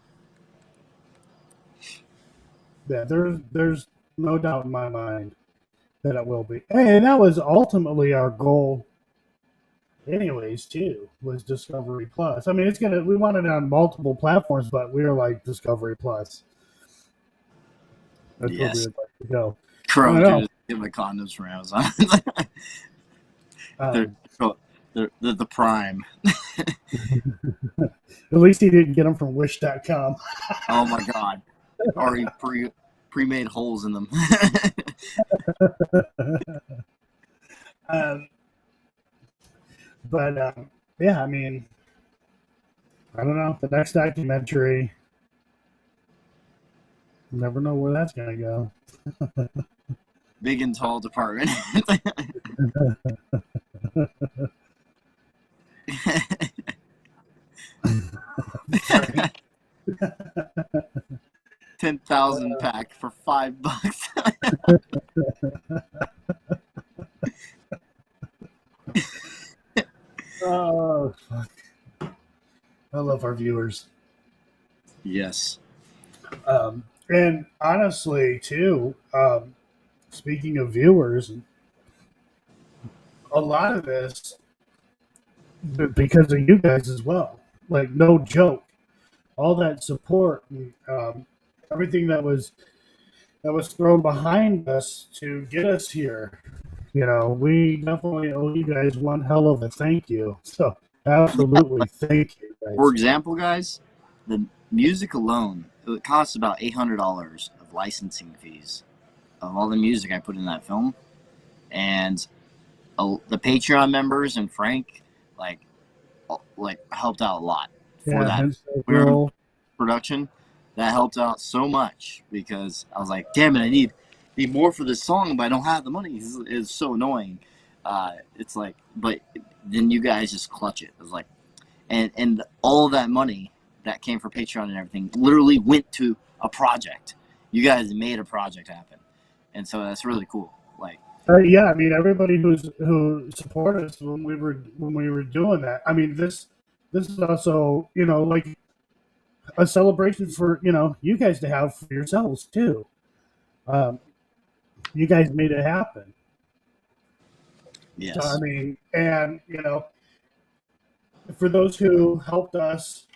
Yeah, there's no doubt in my mind that it will be. And that was ultimately our goal anyways, too, was Discovery Plus. I mean, we wanted it on multiple platforms, but we were like Discovery Plus. That's where we would like to go. Crow, just get my condoms from Amazon. They're the prime. At least he didn't get them from Wish.com. Oh my god. already pre-made holes in them. um, but yeah, I mean, I don't know. The next documentary, you never know where that's gonna go. Big and tall department. 10,000 pack for $5. Oh fuck! I love our viewers. Yes. And honestly, too, speaking of viewers, a lot of this because of you guys as well. Like, no joke, all that support and everything that was thrown behind us to get us here. You know, we definitely owe you guys one hell of a thank you. So, absolutely, thank you guys. For example, guys, the music alone, it costs about $800 of licensing fees of all the music I put in that film. And the Patreon members and Frank, like helped out a lot for that production. That helped out so much because I was like, damn it, I need more for this song, but I don't have the money. It's so annoying. It's like, but then you guys just clutch it. It's like, and all of that money that came for Patreon and everything literally went to a project. You guys made a project happen, and so that's really cool. Like, yeah, I mean, everybody who supported us when we were doing that. I mean, this is also, you know, like a celebration for, you know, you guys to have for yourselves too. You guys made it happen. yes. So, I mean, and you know, for those who helped us,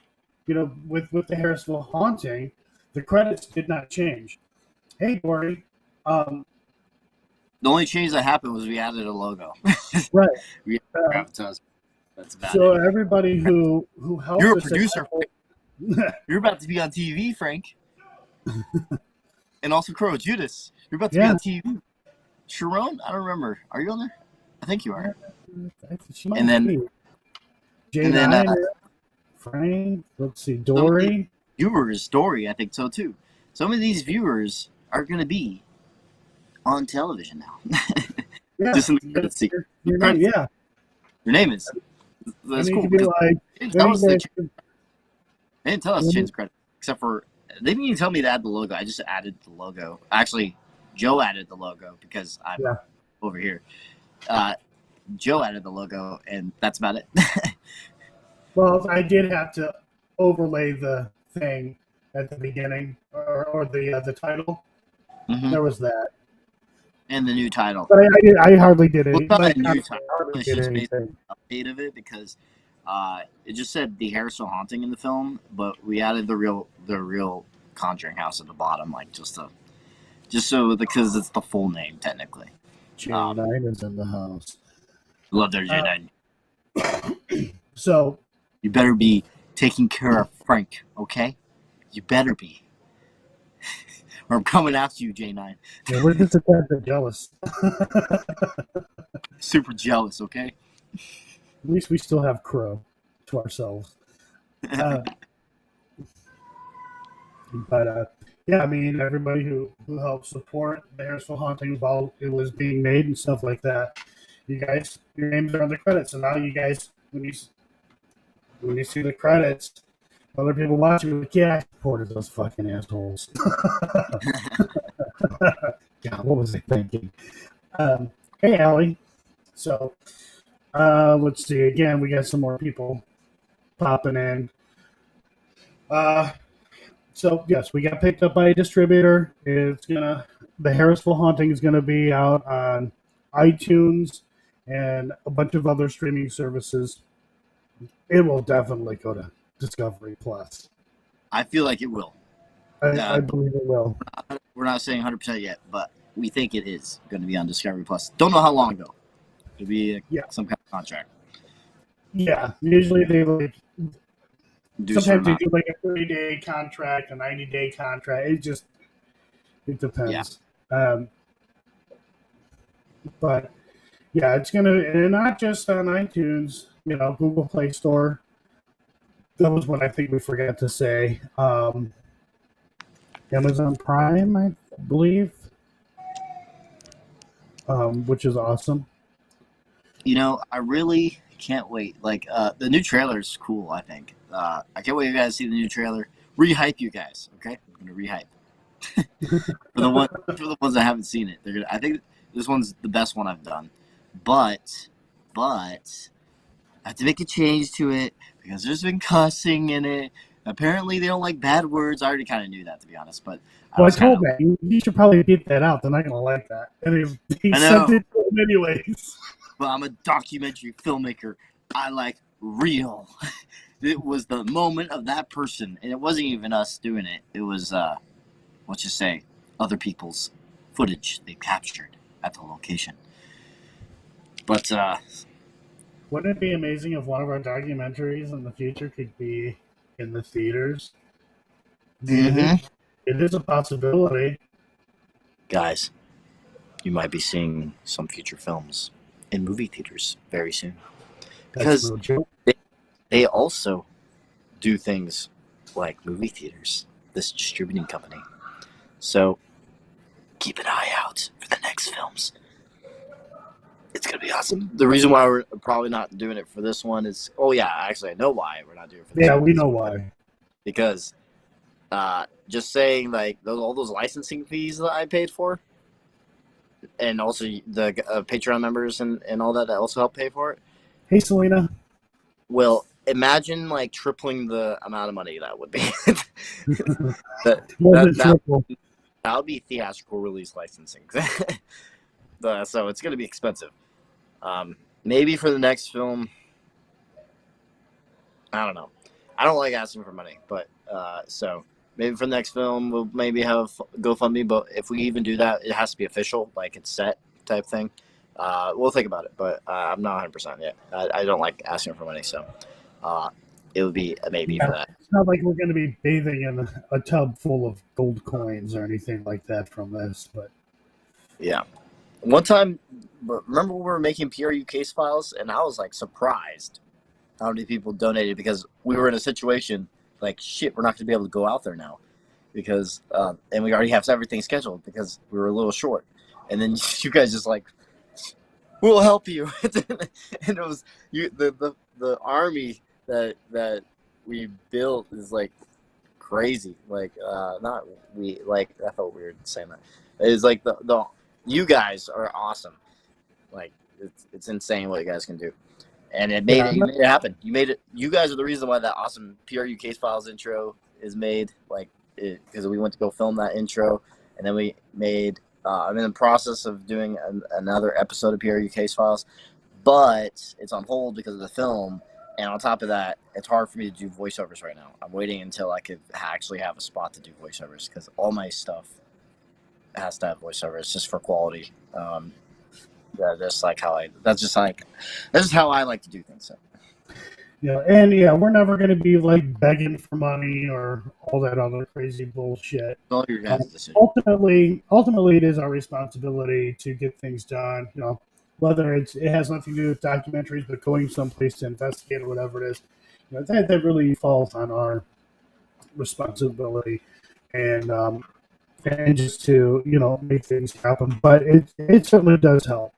you know, with the Harrisville haunting, the credits did not change. Hey, Dory. The only change that happened was we added a logo. Right. We that's about so it. Everybody who helped You're a us producer. You're about to be on TV, Frank. And also Crow Judas. You're about to be on TV. Sharon, I don't remember. Are you on there? I think you are. And then J9, Frank. Let's see, Dory. Viewers, Dory, I think so too. Some of these viewers are going to be on television now. Yeah, just in the credits. Yeah. Your name is. That's cool. Be like, they didn't tell us to change the credit, except for they didn't even tell me to add the logo. I just added the logo. Actually, Joe added the logo because I'm over here. Joe added the logo, and that's about it. Well, I did have to overlay the thing at the beginning, or the title. Mm-hmm. There was that. And the new title. But I hardly did it. Well, not a new title. It's just basically an update of it because it just said the Harrisville haunting in the film, but we added the real Conjuring house at the bottom, like just so because it's the full name technically. J9 is in the house. Love their J9. So you better be taking care of Frank, okay? You better be. Or I'm coming after you, J9. Yeah, we're just a bit jealous. Super jealous, okay? At least we still have Crow to ourselves. But yeah, I mean, everybody who helped support the Harrisville haunting while it was being made and stuff like that, you guys, your names are on the credits, and now you guys, when you see the credits, other people watching, like, yeah, I supported those fucking assholes. God, what was I thinking? Hey, Allie. So, let's see. Again, we got some more people popping in. So, yes, we got picked up by a distributor. The Harrisville haunting is gonna be out on iTunes and a bunch of other streaming services. It will definitely go to Discovery Plus. I feel like it will. I believe it will. We're not saying 100% yet, but we think it is going to be on Discovery Plus. Don't know how long though. It'll be some kind of contract. Yeah, usually they do a certain Sometimes they amount. do like a 30-day contract, a 90-day contract. It depends. But yeah, it's gonna, and not just on iTunes. Google Play Store. That was what I think we forgot to say. Amazon Prime, I believe, which is awesome. I really can't wait. Like, the new trailer is cool, I think. I can't wait for you guys to see the new trailer. Rehype you guys, okay? I'm going to rehype. for the ones that haven't seen it. I think this one's the best one I've done. But I have to make a change to it because there's been cussing in it. Apparently, they don't like bad words. I already kind of knew that, to be honest. But I told that. You should probably beat that out. They're not going to like that. And he sent it to them anyways. But I'm a documentary filmmaker. I like real. It was the moment of that person. And it wasn't even us doing it. It was, let's just say, other people's footage they captured at the location. But, wouldn't it be amazing if one of our documentaries in the future could be in the theaters? Mm-hmm. It is a possibility. Guys, you might be seeing some future films in movie theaters very soon. Because they also do things like movie theaters, this distributing company. So keep an eye out for the next films. It's going to be awesome. The reason why we're probably not doing it for this one is, actually I know why we're not doing it for this one. Yeah, we know why. Because just saying, like, all those licensing fees that I paid for, and also the Patreon members and all that also help pay for it. Hey, Selena. Well, imagine, like, tripling the amount of money that would be. That would be theatrical release licensing. So it's going to be expensive. Maybe for the next film, I don't know. I don't like asking for money, but so maybe for the next film we'll maybe have GoFundMe. But if we even do that, it has to be official, like it's set type thing. We'll think about it, but I'm not 100% yet. I don't like asking for money, so it would be a maybe for that. It's not like we're going to be bathing in a tub full of gold coins or anything like that from this, but yeah. One time, remember when we were making PRU case files, and I was like surprised how many people donated because we were in a situation like, shit, we're not going to be able to go out there now because, and we already have everything scheduled because we were a little short. And then you guys just like, we'll help you. And it was the army that we built is like crazy. Like, I felt weird saying that. It's like you guys are awesome. Like, it's insane what you guys can do. And you made it happen. You guys are the reason why that awesome PRU Case Files intro is made. Like, because we went to go film that intro, and then we made. I'm in the process of doing another episode of PRU Case Files, but it's on hold because of the film. And on top of that, it's hard for me to do voiceovers right now. I'm waiting until I could actually have a spot to do voiceovers because all my stuff has to have voiceovers just for quality. That's just how I like to do things. So. Yeah, and we're never going to be like begging for money or all that other crazy bullshit. All your guys' decision. Ultimately, it is our responsibility to get things done. Whether it has nothing to do with documentaries, but going someplace to investigate or whatever it is, that really falls on our responsibility, and just to make things happen. But it certainly does help.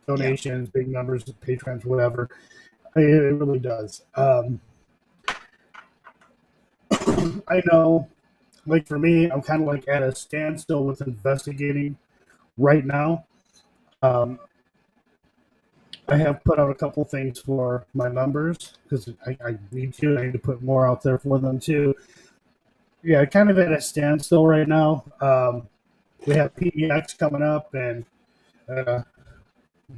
Donations, big numbers of patrons, whatever. It really does. I know, like for me, I'm kind of like at a standstill with investigating right now. I have put out a couple things for my members because I need to put more out there for them too. Yeah, kind of at a standstill right now. We have PDX coming up and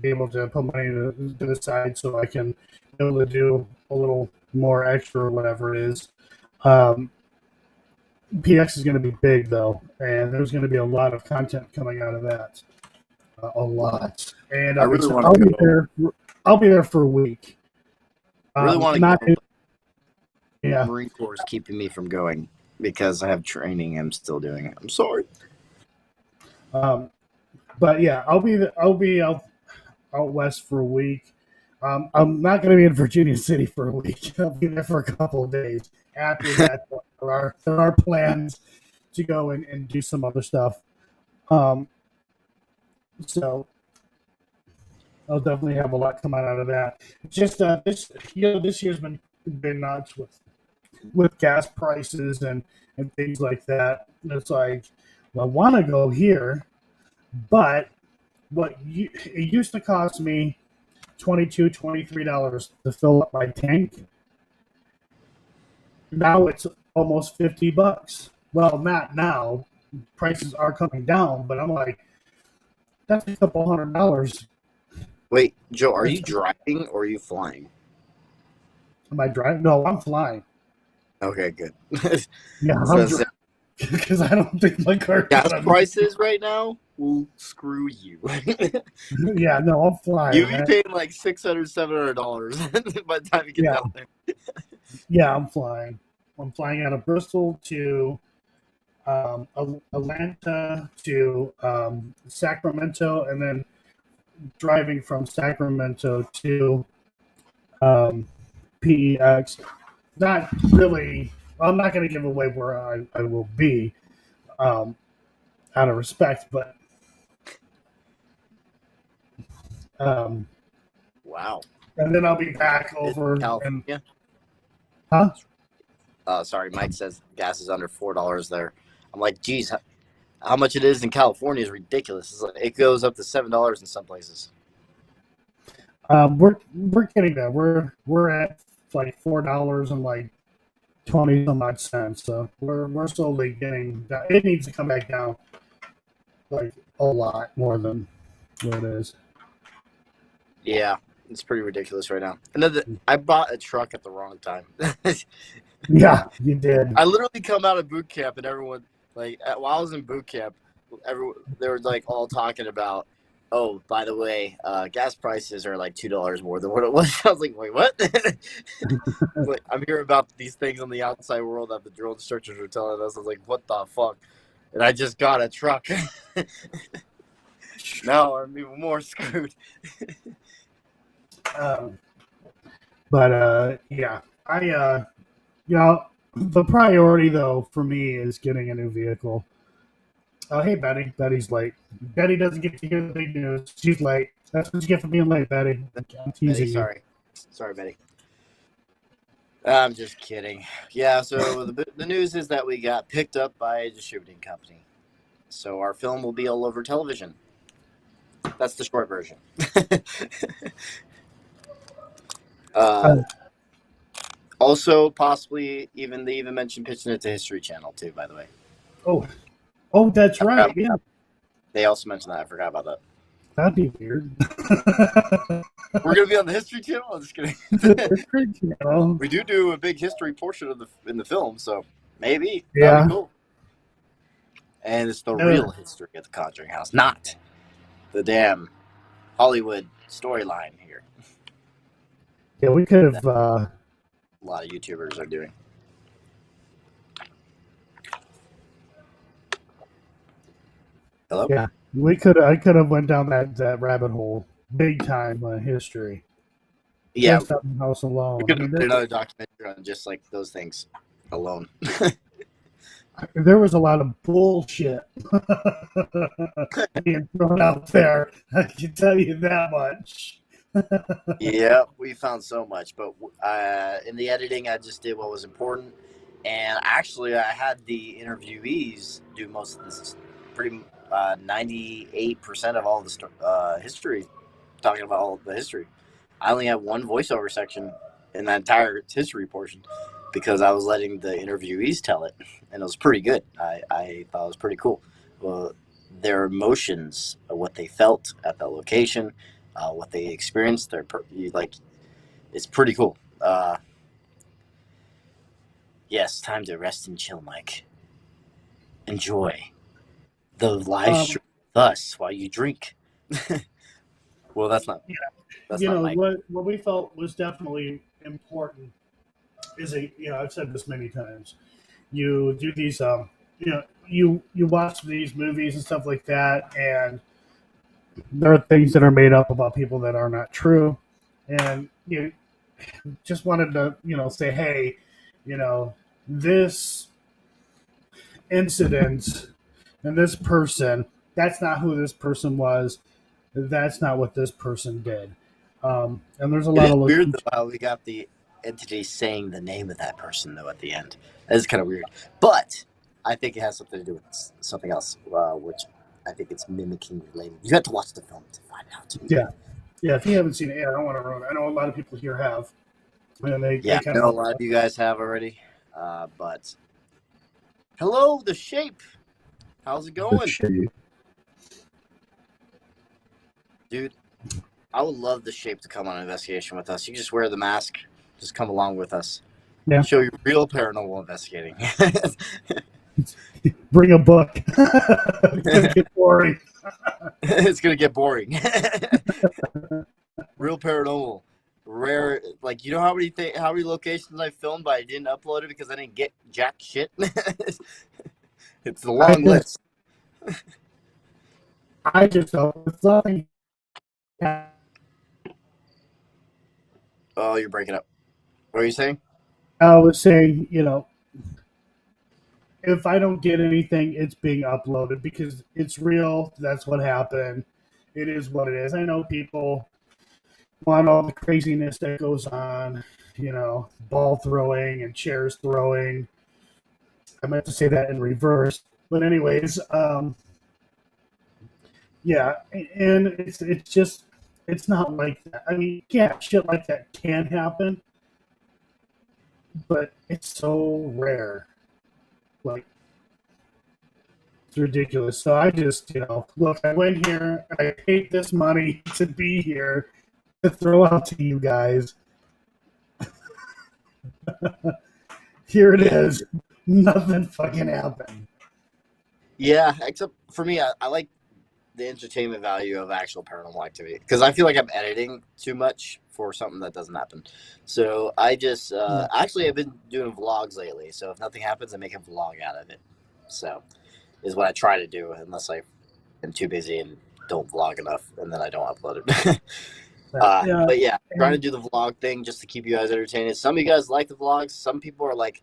be able to put money to the side so I can be able to do a little more extra or whatever it is. PX is going to be big though, and there's going to be a lot of content coming out of that. A lot, and I really want I'll be there for a week. I really want to go. Yeah. Marine Corps is keeping me from going because I have training I'm still doing. I'm sorry. But yeah, I'll be out west for a week. I'm not going to be in Virginia City for a week. I'll be there for a couple of days. After that, there are plans to go and do some other stuff. So I'll definitely have a lot coming out of that. Just this year's been nuts with gas prices and things like that. And it's like, well, I want to go here, but it used to cost me $23 to fill up my tank. Now it's almost $50. Well, not now. Prices are coming down, but I'm like, that's a couple $100. Wait, Joe, are you driving or are you flying? Am I driving? No, I'm flying. Okay, good. Yeah, I'm So driving because I don't think my car. gas prices right now? Well, screw you. Yeah, no, I'm flying. You'll be paying like $600, $700 by the time you get Yeah. down there. Yeah, I'm flying. I'm flying out of Bristol to Atlanta to Sacramento, and then driving from Sacramento to PEX. Not really. I'm not going to give away where I will be out of respect, but Wow. and then I'll be back over. California? Huh? Sorry, Mike says gas is under $4 there. I'm like, geez, how much it is in California is ridiculous. It's like, it goes up to $7 in some places. We're getting there. We're at like $4 and like 20 some odd cents. So we're slowly getting that. It needs to come back down like a lot more than what it is. Yeah, it's pretty ridiculous right now. And then I bought a truck at the wrong time. Yeah, you did. I literally come out of boot camp and everyone, like, while I was in boot camp, they were like all talking about, oh, by the way, gas prices are like $2 more than what it was. I was like, wait, what? Like, I'm hearing about these things on the outside world that the drill instructors were telling us. I was like, what the fuck? And I just got a truck. Now I'm even more screwed. Yeah, the priority though for me is getting a new vehicle. Oh, hey, Betty. Betty's late. Betty doesn't get to hear the big news. She's late. That's what you get for being late, Betty. I'm teasing you. Sorry, Betty. I'm just kidding. Yeah, so the news is that we got picked up by a distributing company. So our film will be all over television. That's the short version. Also, possibly they even mentioned pitching it to History Channel too. By the way. Oh, that's right. Yeah, they also mentioned that. I forgot about that. That'd be weird. We're gonna be on the History Channel. I'm just kidding. History Channel. We do a big history portion in the film, so maybe Yeah. that'd be cool. And it's the real history of the Conjuring House, not the damn Hollywood storyline here. Yeah, we could have. A lot of YouTubers are doing. Hello? Yeah, I could have went down that rabbit hole big time history. Yeah, just on the house alone. we could do another documentary on just like those things alone. There was a lot of bullshit being thrown out there. I can tell you that much. Yeah, we found so much, but in the editing, I just did what was important, and actually, I had the interviewees do most of this. Pretty 98% of all the history, talking about all the history. I only had one voiceover section in that entire history portion because I was letting the interviewees tell it, and it was pretty good. I thought it was pretty cool. Well, their emotions, what they felt at the location, what they experienced, it's pretty cool. Yes, time to rest and chill, Mike. Enjoy the live stream with us while you drink. Well, that's not. Yeah. That's not Mike. What we felt was definitely important is I've said this many times. You do these, you watch these movies and stuff like that, and there are things that are made up about people that are not true, and you just wanted to, say, hey, this incident and this person, that's not who this person was. That's not what this person did. And there's a It lot is of weird though how we got the entity saying the name of that person though at the end. That is kind of weird, but I think it has something to do with something else, which I think it's mimicking related. You have to watch the film to find out. Yeah. If you haven't seen it, I don't want to ruin it. I know a lot of people here have, and they I kind know a of lot of you guys have already, but hello, The Shape. How's it going, dude? I would love The Shape to come on an investigation with us. You can just wear the mask, just come along with us. Yeah. Show you real paranormal investigating. Bring a book. It's gonna get boring. It's gonna get boring. Real paranormal, rare. Like, you know how many locations I filmed, but I didn't upload it because I didn't get jack shit. It's a long list. I just hope it's nothing. Oh, you're breaking up. What are you saying? I was saying, if I don't get anything, it's being uploaded because it's real. That's what happened. It is what it is. I know people want all the craziness that goes on, ball throwing and chairs throwing. I meant to say that in reverse. But anyways, yeah, and it's not like that. I mean, yeah, shit like that can happen, but it's so rare. Like, it's ridiculous. So I just, look, I went here and I paid this money to be here to throw out to you guys. Here it is. Nothing fucking happened. Yeah, except for me, I like the entertainment value of actual paranormal activity because I feel like I'm editing too much for something that doesn't happen. So I just actually I've been doing vlogs lately. So if nothing happens, I make a vlog out of it. So is what I try to do, unless I am too busy and don't vlog enough, and then I don't upload it. But yeah, trying to do the vlog thing just to keep you guys entertained. Some of you guys like the vlogs. Some people are like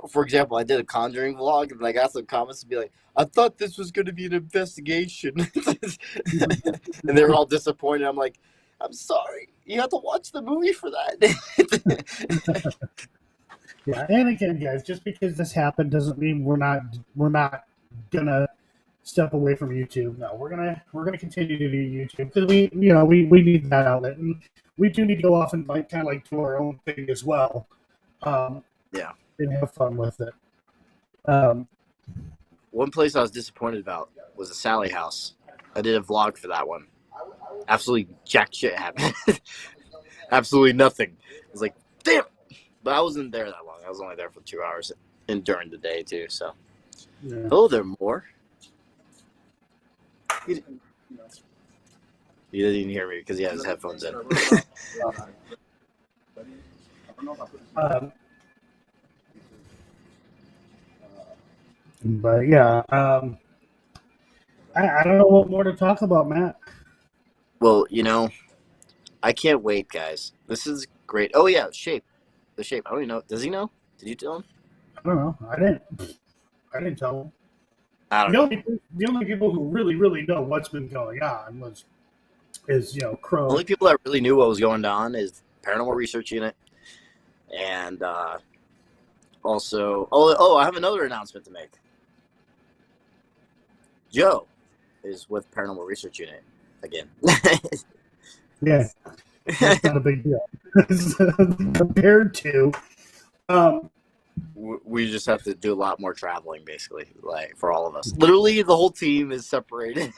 for example, I did a Conjuring vlog, and I got some comments to be like, I thought this was going to be an investigation. And they were all disappointed. I'm like, I'm sorry. You have to watch the movie for that. Yeah, and again, guys, just because this happened doesn't mean we're not gonna step away from YouTube. No, we're gonna continue to do YouTube because we need that outlet, and we do need to go off and kind of do our own thing as well. Yeah. And have fun with it. One place I was disappointed about was the Sally house. I did a vlog for that one. Absolutely jack shit happened. Absolutely nothing. I was like, damn. But I wasn't there that long. I was only there for 2 hours and during the day too. So, hello there, Moore. He doesn't even hear me because he has his headphones in. But yeah, I don't know what more to talk about, Matt. Well, I can't wait, guys. This is great. Oh yeah, the shape. I don't even know. Does he know? Did you tell him? I don't know. I didn't tell him. I don't know. The only people who really, really know what's been going on is Crow. The only people that really knew what was going on is Paranormal Research Unit, and also, I have another announcement to make. Joe is with Paranormal Research Unit again. Yeah, that's not a big deal compared to. We just have to do a lot more traveling, basically, for all of us. Literally, the whole team is separated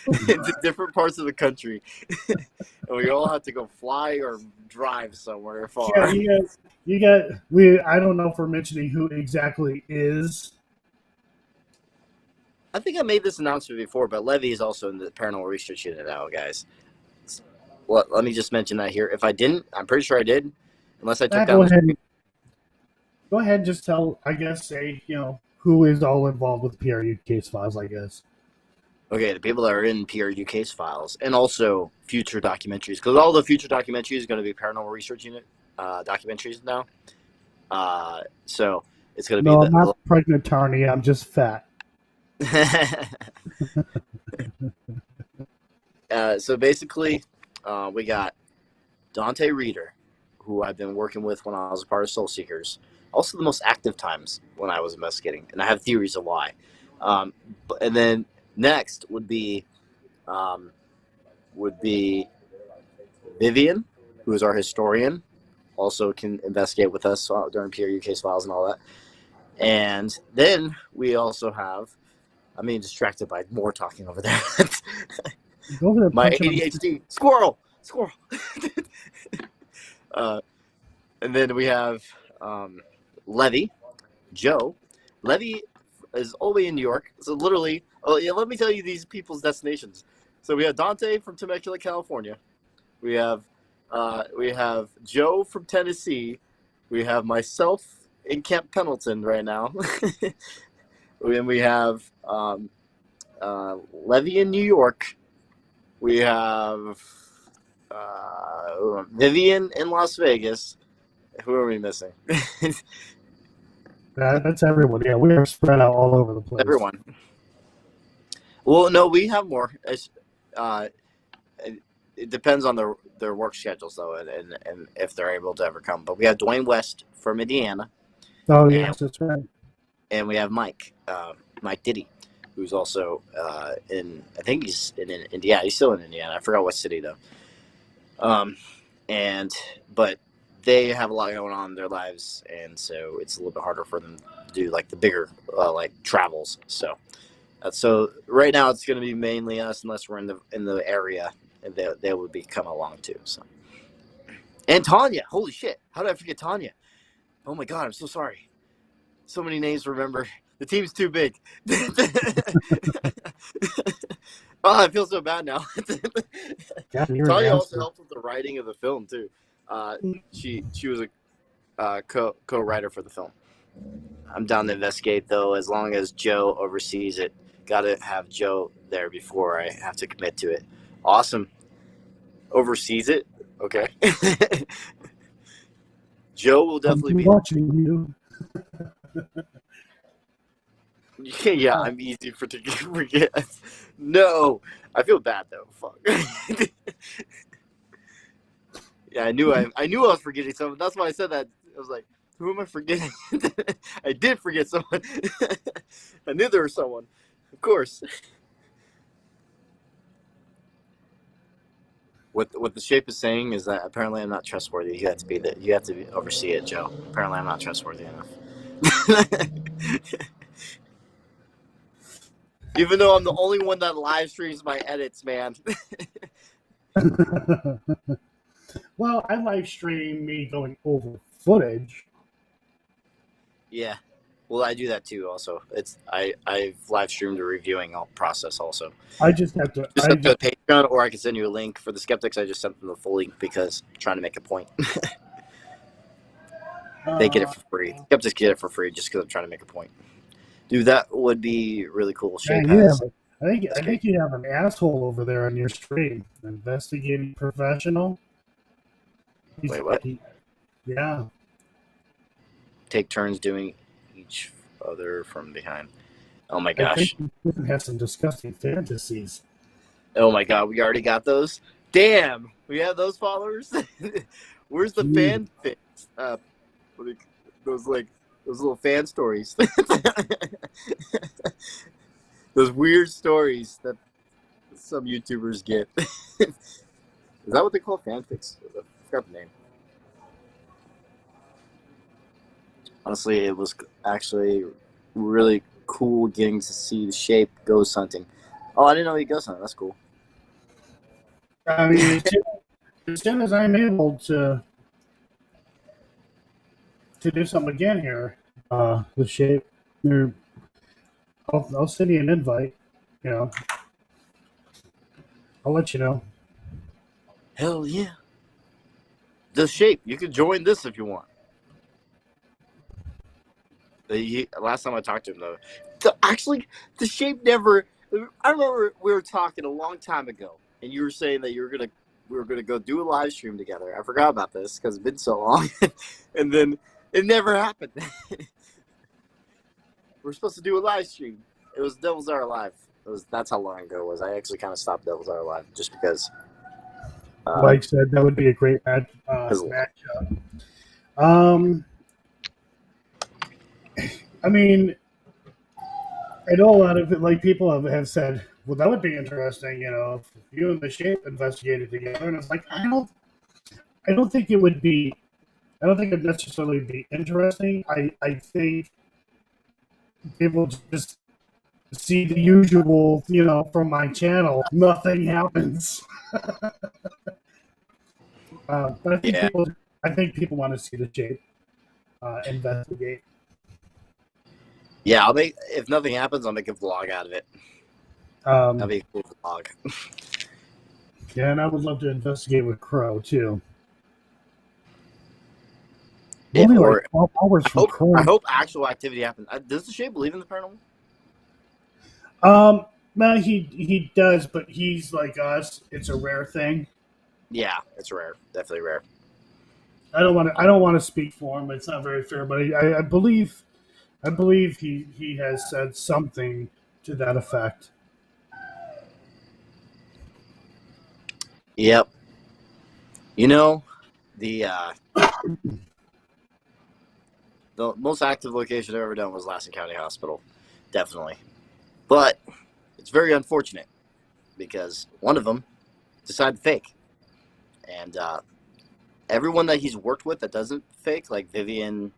into different parts of the country, and we all have to go fly or drive somewhere far. Yeah, I don't know if we're mentioning who exactly is. I think I made this announcement before, but Levy is also in the Paranormal Research Unit now, guys. Well, let me just mention that here. If I didn't, I'm pretty sure I did, unless I took down. Go ahead and just tell, I guess, say, who is all involved with PRU case files, I guess. Okay, the people that are in PRU case files, and also future documentaries, because all the future documentaries are going to be Paranormal Research Unit documentaries now. So it's going to be No, I'm not pregnant, Tarny. I'm just fat. So basically, we got Dante Reeder, who I've been working with when I was a part of Soul Seekers. Also, the most active times when I was investigating, and I have theories of why. And then next would be Vivian, who is our historian, also can investigate with us during PRU case files and all that. And then we also have, I'm being distracted by more talking over there. Go over there, My punch him. ADHD, squirrel. And then we have Levy, Joe. Levy is all the way in New York. So literally, let me tell you these people's destinations. So we have Dante from Temecula, California. We have Joe from Tennessee. We have myself in Camp Pendleton right now. And we have Levy in New York. We have Vivian in Las Vegas. Who are we missing? That's everyone. Yeah, we are spread out all over the place. Everyone. Well, no, we have more. It depends on their work schedules, though, and if they're able to ever come. But we have Dwayne West from Indiana. Oh, yes, that's right. And we have Mike Diddy, who's also I think he's in Indiana. He's still in Indiana. I forgot what city, though. But they have a lot going on in their lives, and so it's a little bit harder for them to do like the bigger like travels. So right now it's going to be mainly us, unless we're in the area, and they would be coming along too. So, and Tanya, holy shit, how did I forget Tanya? Oh my god, I'm so sorry. So many names to remember. The team's too big. Oh, I feel so bad now. Tanya also helped with the writing of the film too. She was a co-writer for the film. I'm down to investigate though, as long as Joe oversees it. Got to have Joe there before I have to commit to it. Awesome. Oversees it. Okay. Joe will definitely be watching you. Yeah, I'm easy to forget. No, I feel bad though. Fuck. Yeah, I knew I was forgetting someone. That's why I said that. I was like, who am I forgetting? I did forget someone. I knew there was someone. Of course. What the shape is saying is that apparently I'm not trustworthy. You have to oversee it, Joe. Apparently I'm not trustworthy enough. Even though I'm the only one that live streams my edits, man. Well, I live stream me going over footage. Yeah. Well, I do that too. Also, I've live streamed the reviewing process. Also, I just have to. Just up to Patreon, or I can send you a link for the skeptics. I just sent them the full link because I'm trying to make a point. They get it for free. Skeptics get it for free just because I'm trying to make a point. Dude, that would be really cool. Shape has. I think you have an asshole over there on your stream. Investigating professional. Wait, what? Yeah. Take turns doing each other from behind. Oh my gosh. I think has some disgusting fantasies. Oh my god, we already got those? Damn! We have those followers? Where's the fan things? Those little fan stories. Those weird stories that some YouTubers get. Is that what they call fanfics? I forgot the name. Honestly, it was actually really cool getting to see the Shape ghost hunting. Oh, I didn't know he ghost hunted. That's cool. I mean, as soon as I'm able to do something again here, the Shape, I'll send you an invite. You know, I'll let you know. Hell yeah. The Shape. You can join this if you want. Last time I talked to him, though, actually, the shape never. I remember we were talking a long time ago, and you were saying that we were gonna go do a live stream together. I forgot about this because it's been so long, and then it never happened. We're supposed to do a live stream. It was Devil's Hour Live. That's how long ago it was. I actually kind of stopped Devil's Hour Live just because. Like said, that would be a great matchup. I mean, I know a lot of it, like people have said, well, that would be interesting, if you and the Shape investigated together. And it's like, I don't think it would be. I don't think it'd necessarily be interesting. I think people just see the usual, from my channel. Nothing happens. But I think people want to see the Shape investigate. Yeah, if nothing happens, I'll make a vlog out of it. That'll be a cool vlog. Yeah, and I would love to investigate with Crow too. Only like 12 hours from Crow. I hope actual activity happens. Does the Shape believe in the paranormal? No, he does, but he's like us. It's a rare thing. Yeah, it's rare. Definitely rare. I don't want to speak for him. It's not very fair, but I believe he has said something to that effect. Yep. The most active location I've ever done was Lassen County Hospital. Definitely. But it's very unfortunate because one of them decided to fake. And everyone that he's worked with that doesn't fake, like Vivian,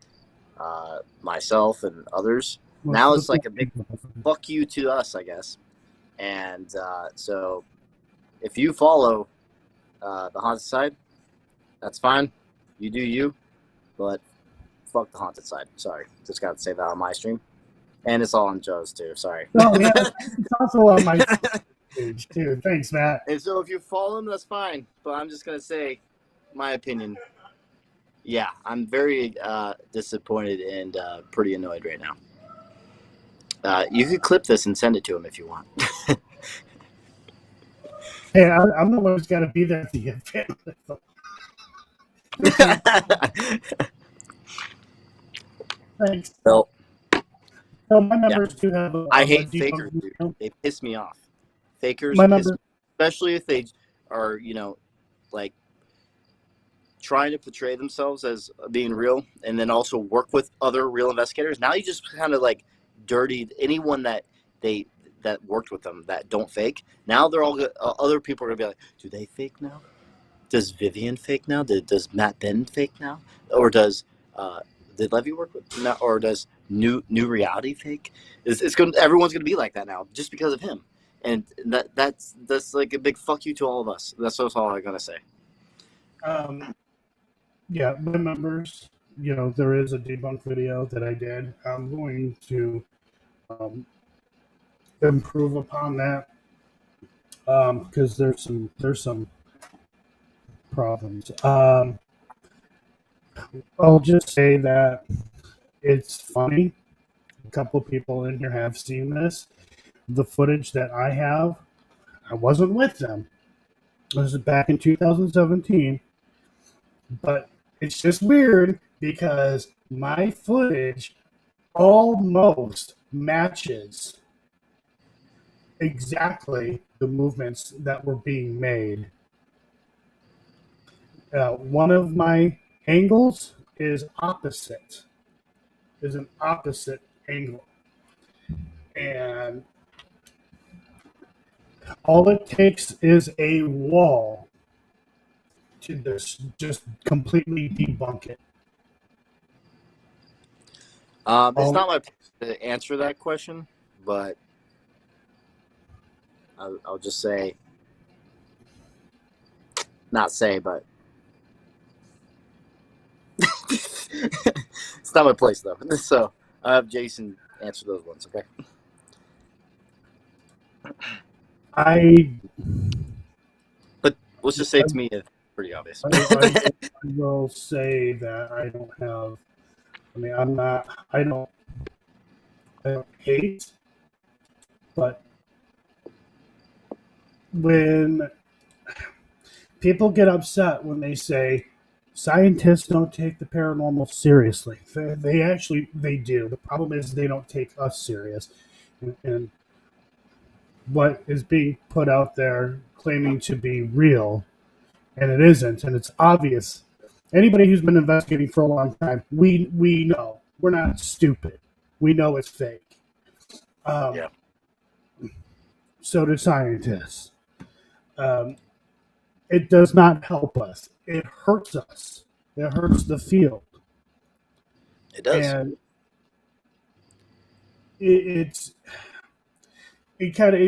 myself, and others, now it's like a big fuck you to us, I guess. And so if you follow the haunted side, that's fine. You do you. But fuck the haunted side. Sorry. Just got to say that on my stream. And it's all on Joe's, too. Sorry. Oh, yeah. It's also on my page, too. Thanks, Matt. And so if you follow him, that's fine. But I'm just going to say my opinion. Yeah, I'm very disappointed and pretty annoyed right now. You could clip this and send it to him if you want. Hey, I'm the one who's got to be there at the event. Thanks. So, my members do have I hate fakers, dude. They piss me off. Fakers, especially if they are, like trying to portray themselves as being real and then also work with other real investigators. Now you just kind of like dirtied anyone that worked with them that don't fake. Now they're all other people are gonna be like, do they fake now? Does Vivian fake now? Does Matt Ben fake now? Or does did Levy work with now? Or does new reality fake? Everyone's gonna be like that now just because of him. And that's like a big fuck you to all of us. That's all I'm gonna say. Yeah, my members, there is a debunk video that I did. I'm going to improve upon that because there's some problems. I'll just say that it's funny. A couple of people in here have seen this. The footage that I have, I wasn't with them. This is back in 2017. But it's just weird because my footage almost matches exactly the movements that were being made. One of my angles is an opposite angle. And all it takes is a wall to just completely debunk it. It's not my place to answer that question, but I'll just say, not say, but it's not my place though. So I have Jason answer those ones, okay? But let's just say to me, it's pretty obvious. I will say that I don't have. I mean, I don't I don't hate, but when people get upset when they say scientists don't take the paranormal seriously, they actually they do. The problem is they don't take us serious, and what is being put out there claiming to be real, and it isn't, and it's obvious. Anybody who's been investigating for a long time, we know we're not stupid. We know it's fake. Yeah. So do scientists. Um, it does not help us. It hurts us. It hurts the field, It does. and it's it kind of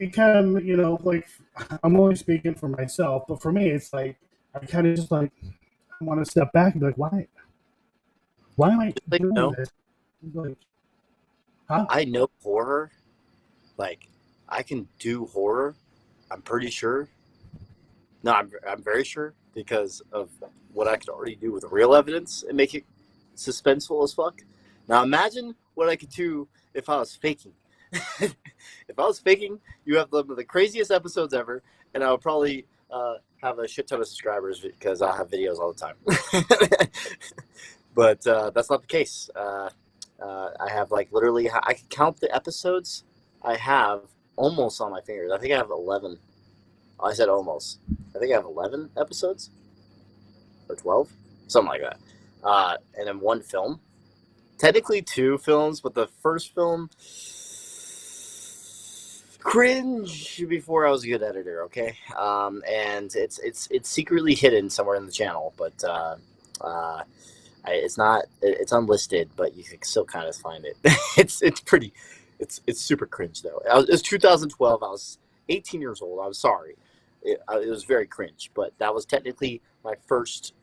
it kind of like I'm only speaking for myself, but for me, it's like I kind of just like I want to step back and be like, why am I Like, doing no. this? Like, huh? I know horror. Like, I can do horror. I'm pretty sure. No, I'm very sure because of what I could already do with real evidence and make it suspenseful as fuck. Now imagine what I could do if I was faking. If I was faking, you have one of the craziest episodes ever, and I would probably have a shit ton of subscribers because I have videos all the time. But that's not the case. I have like literally, I can count the episodes I have almost on my fingers. I think I have 11. I said almost. I think I have 11 episodes or 12, something like that. And then one film. Technically 2 films, but the first film, cringe before I was a good editor. Okay, and it's secretly hidden somewhere in the channel, but it's not. It's unlisted, but you can still kind of find it. It's pretty. It's super cringe though. It's 2012. I was 18 years old. I'm sorry. It was very cringe, but that was technically my first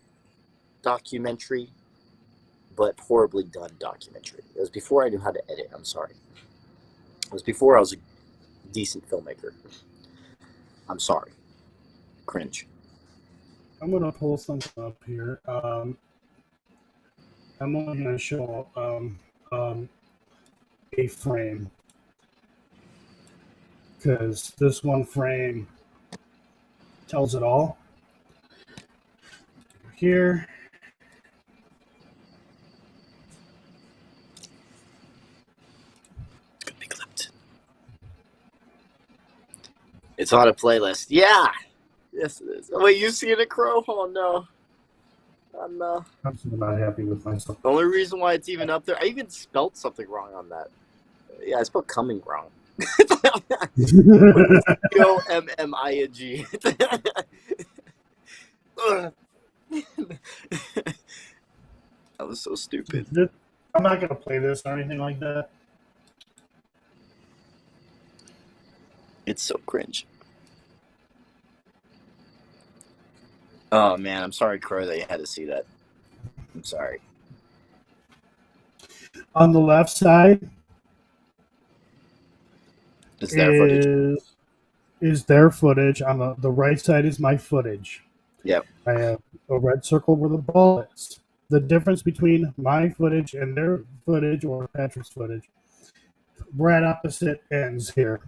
documentary, but horribly done documentary. It was before I knew how to edit. I'm sorry. It was before I was a decent filmmaker. I'm sorry. Cringe. I'm gonna pull something up here. I'm only gonna show a frame because this one frame tells it all. Here. Could be clipped. It's on a playlist. Yeah. Yes, it is. Oh, wait, you seeing it, Crow? Oh no. Oh no. I'm still not happy with myself. The only reason why it's even up there, I even spelled something wrong on that. Yeah, I spelled coming wrong. C-O-M-M-I-N-G. That was so stupid. I'm not gonna play this or anything like that. It's so cringe. Oh man, I'm sorry, Crow, that you had to see that. I'm sorry. On the left side It's their footage. is their footage. On the right side is my footage. Yep. I have a red circle where the ball is. The difference between my footage and their footage or Patrick's footage, we're at opposite ends here.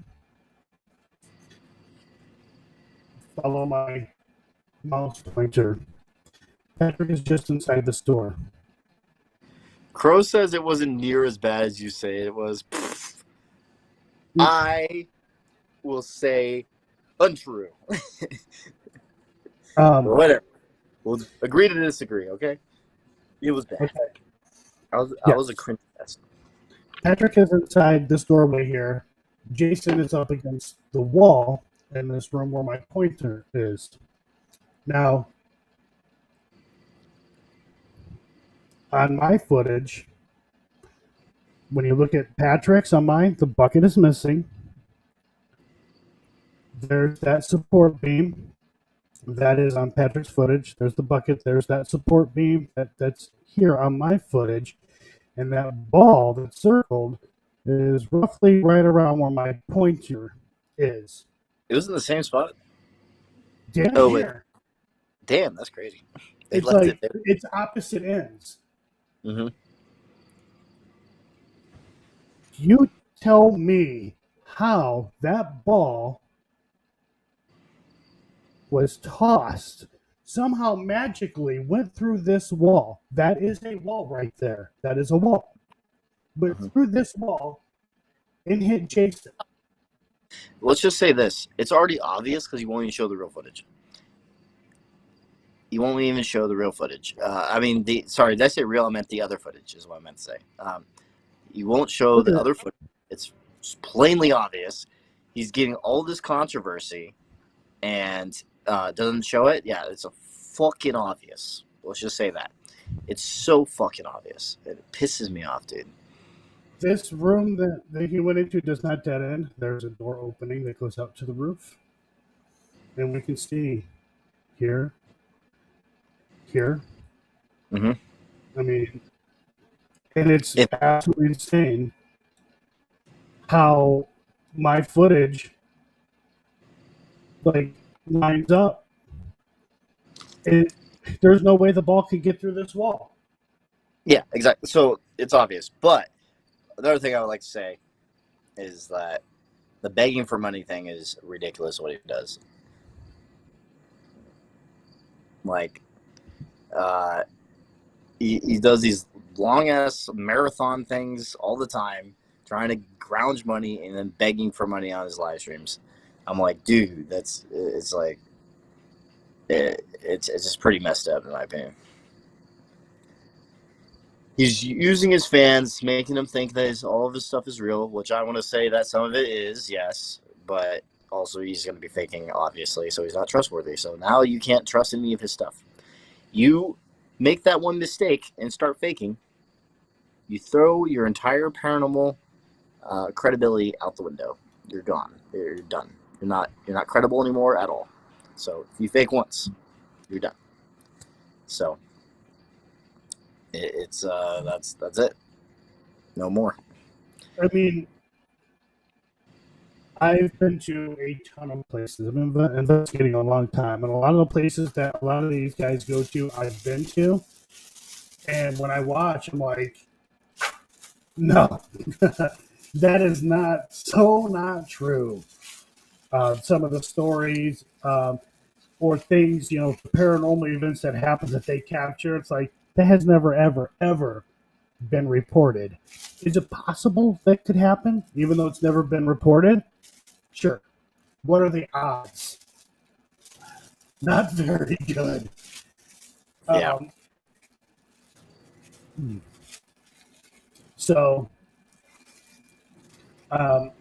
Follow my mouse pointer. Patrick is just inside the store. Crow says it wasn't near as bad as you say it was. I will say untrue. Whatever. We'll agree to disagree, okay? It was bad. Okay. I was a cringe fest. Patrick is inside this doorway here. Jason is up against the wall in this room where my pointer is. Now, on my footage, when you look at Patrick's on mine, the bucket is missing. There's that support beam. That is on Patrick's footage. There's the bucket. There's that support beam that's here on my footage. And that ball that's circled is roughly right around where my pointer is. It was in the same spot? Damn Oh, near. Damn, that's crazy. They It's left like it there. it's opposite ends. Mhm. You tell me how that ball was tossed, somehow magically went through this wall. That is a wall right there. That is a wall. But Mhm. through this wall and hit Jason. Let's just say this: it's already obvious because you won't even show the real footage. You won't even show the real footage. Sorry, did I say real? I meant the other footage is what I meant to say. You won't show the other footage. It's plainly obvious. He's getting all this controversy and doesn't show it. Yeah, it's a fucking obvious. Let's just say that. It's so fucking obvious. It pisses me off, dude. This room that he went into does not dead end. There's a door opening that goes out to the roof. And we can see here. Mm-hmm. I mean, and it's absolutely insane how my footage like lines up. And there's no way the ball could get through this wall. Yeah, exactly. So it's obvious. But the other thing I would like to say is that the begging for money thing is ridiculous what he does. Like, he does these long ass marathon things all the time, trying to ground money and then begging for money on his live streams. I'm like, dude, it's just pretty messed up in my opinion. He's using his fans, making them think that all of his stuff is real, which I want to say that some of it is, yes, but also he's going to be faking, obviously, so he's not trustworthy. So now you can't trust any of his stuff. You make that one mistake and start faking, you throw your entire paranormal credibility out the window. You're gone. You're done. You're not credible anymore at all. So if you fake once, you're done. So that's it. No more. I mean, I've been to a ton of places. I've been investigating a long time, and a lot of the places that a lot of these guys go to, I've been to. And when I watch, I'm like, no, that is not true. Some of the stories or things, paranormal events that happen that they capture, it's like that has never, ever, ever been reported. Is it possible that could happen, even though it's never been reported? Sure. What are the odds? Not very good. Yeah. So, and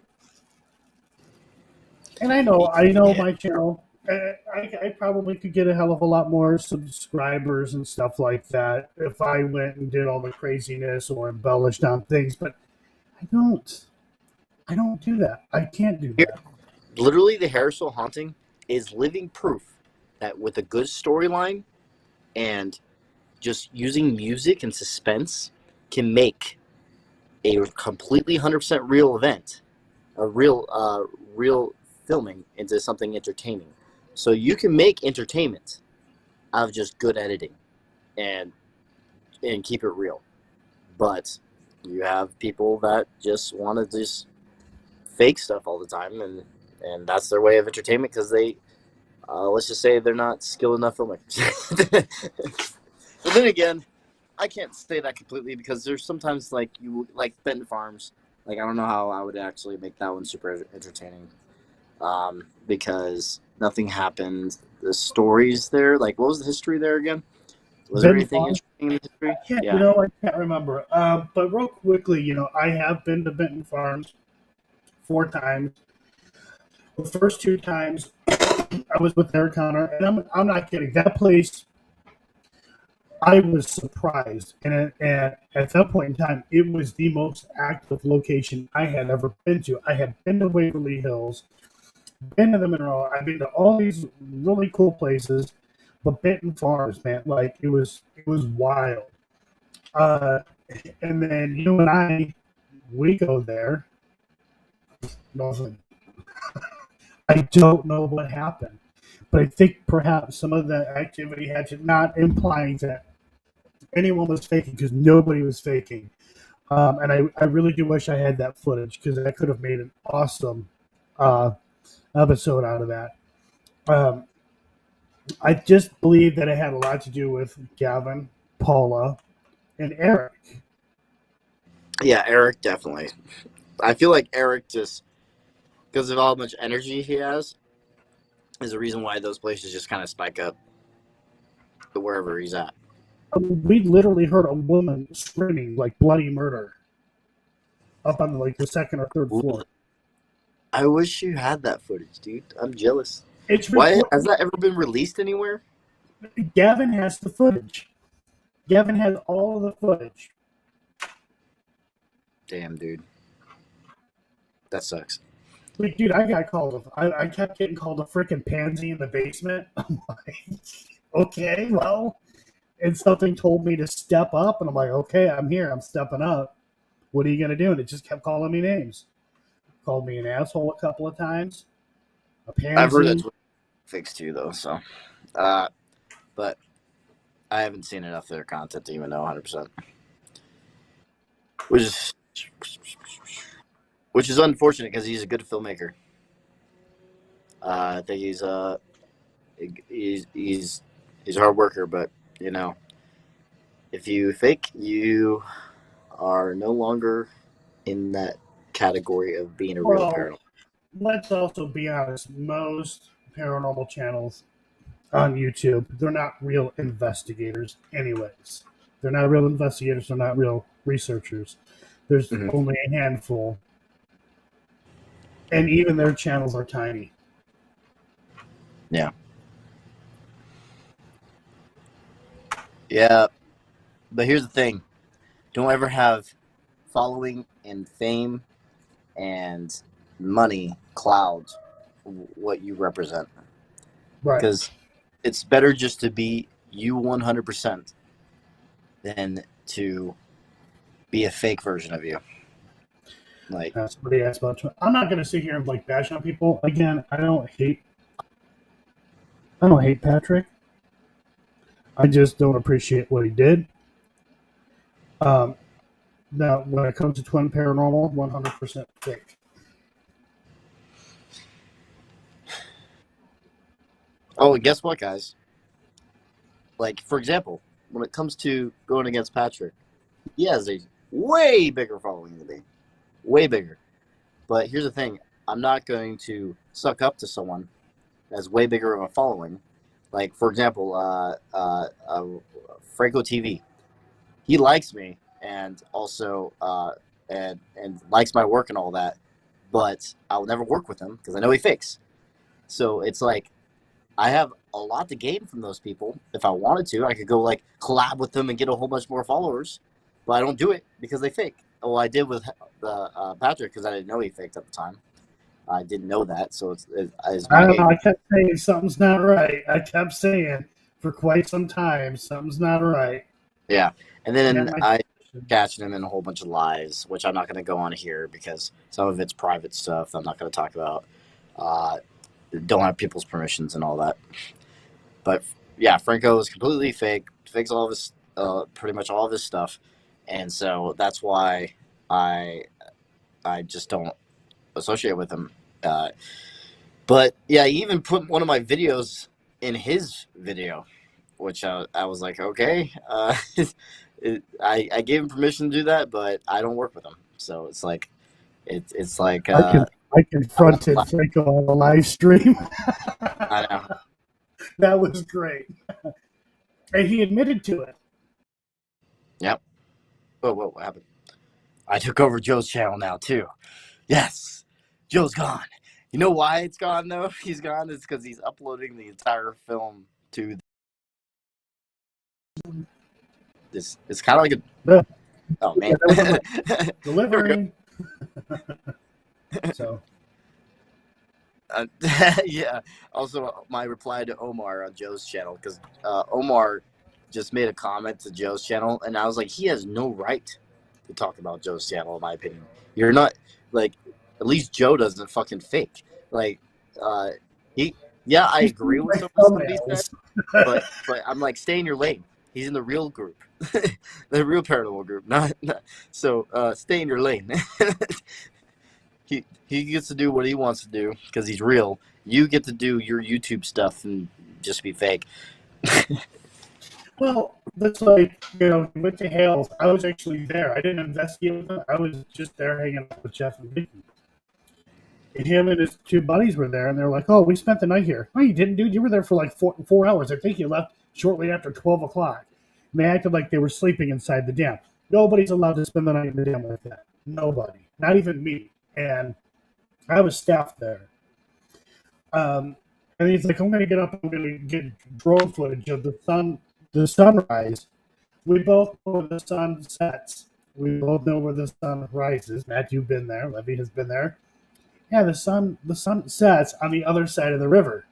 I know my channel. I probably could get a hell of a lot more subscribers and stuff like that if I went and did all the craziness or embellished on things, but I don't. I don't do that. I can't do that. Literally, the Harrisville haunting is living proof that with a good storyline and just using music and suspense can make a completely 100% real event, a real filming into something entertaining. So you can make entertainment out of just good editing and keep it real. But you have people that just want to just fake stuff all the time, and that's their way of entertainment because they, let's just say, they're not skilled enough filmmakers. But then again, I can't say that completely because there's sometimes like Benton Farms. Like I don't know how I would actually make that one super entertaining, because nothing happened. The stories there, like what was the history there again? Was there anything interesting in the history? I can't remember. But real quickly, I have been to Benton Farms 4 times. The first 2 times, I was with Eric Connor, and I'm not kidding. That place, I was surprised, and at that point in time, it was the most active location I had ever been to. I had been to Waverly Hills, been to the Monroe. I've been to all these really cool places, but Benton Farms, man, like it was wild. And then you and I, we go there. Nothing. I don't know what happened, but I think perhaps some of the activity had to, not implying that anyone was faking because nobody was faking. And I really do wish I had that footage because I could have made an awesome episode out of that. I just believe that it had a lot to do with Gavin, Paula, and Eric. Yeah, Eric definitely. I feel like Eric just because of how much energy he has is the reason why those places just kind of spike up to wherever he's at. We literally heard a woman screaming like bloody murder up on like the second or third floor. I wish you had that footage, dude. I'm jealous. It's Why has that ever been released anywhere? Gavin has the footage. Gavin has all of the footage. Damn, dude. That sucks. Like, dude, I got called. I kept getting called a freaking pansy in the basement. I'm like, okay, well, and something told me to step up, and I'm like, okay, I'm here. I'm stepping up. What are you gonna do? And it just kept calling me names. Called me an asshole a couple of times. A pansy. I've heard that's fixed too, though. So, but I haven't seen enough of their content to even know 100%. Which is unfortunate because he's a good filmmaker. I think he's a hard worker, but you know, if you fake, you are no longer in that category of being a real paranormal. Let's also be honest. Most paranormal channels on YouTube, they're not real investigators anyways. They're not real investigators. They're not real researchers. There's only a handful. And even their channels are tiny. Yeah. Yeah. But here's the thing. Don't ever have following and fame and money cloud what you represent. Right. Because it's better just to be you 100% than to be a fake version of you. Like somebody asked about. I'm not going to sit here and like bash on people. Again, I don't hate Patrick. I just don't appreciate what he did. Now, when it comes to Twin Paranormal, 100% fake. Oh, and guess what, guys? Like, for example, when it comes to going against Patrick, he has a way bigger following than me. Way bigger. But here's the thing. I'm not going to suck up to someone that's way bigger of a following. Like, for example, Franco TV. He likes me and also and likes my work and all that. But I'll never work with him because I know he fakes. So it's like, I have a lot to gain from those people. If I wanted to, I could go like collab with them and get a whole bunch more followers, but I don't do it because they fake. Well, I did with Patrick because I didn't know he faked at the time. I didn't know that, so it's I don't know. I kept saying something's not right. I kept saying for quite some time something's not right. Yeah, and then I catching him in a whole bunch of lies, which I'm not going to go on here because some of it's private stuff. I'm not going to talk about. Don't have people's permissions and all that. But yeah, Franco is completely fake. Fakes all of his, pretty much all of his stuff, and so that's why I just don't associate with him. But yeah, he even put one of my videos in his video, which I was like, okay, I gave him permission to do that, but I don't work with him, so it's like it's like. I confronted Franco on the live stream. I know. That was great. And he admitted to it. Yep. Oh, what happened? I took over Joe's channel now, too. Yes. Joe's gone. You know why it's gone, though? He's gone. It's because he's uploading the entire film to this. It's kind of like a... Oh, man. Delivering. So, yeah. Also, my reply to Omar on Joe's channel, because Omar just made a comment to Joe's channel, and I was like, he has no right to talk about Joe's channel, in my opinion. You're not, like, at least Joe doesn't fucking fake. Like, I agree with some of he said, but I'm like, stay in your lane. He's in the real group, the real paranormal group. Not so. Stay in your lane. He gets to do what he wants to do because he's real. You get to do your YouTube stuff and just be fake. Well, that's like, he went to Hales. I was actually there. I didn't investigate with him. I was just there hanging out with Jeff and Vicky. And him and his two buddies were there, and they're like, "Oh, we spent the night here." No, you didn't, dude. You were there for like 4 hours. I think you left shortly after 12 o'clock. And they acted like they were sleeping inside the dam. Nobody's allowed to spend the night in the dam like that. Nobody. Not even me. And I was staffed there. And he's like, "I'm going to get up. I'm going to get drone footage of the sunrise." We both know where the sun sets. We both know where the sun rises. Matt, you've been there. Levy has been there. Yeah, the sun sets on the other side of the river.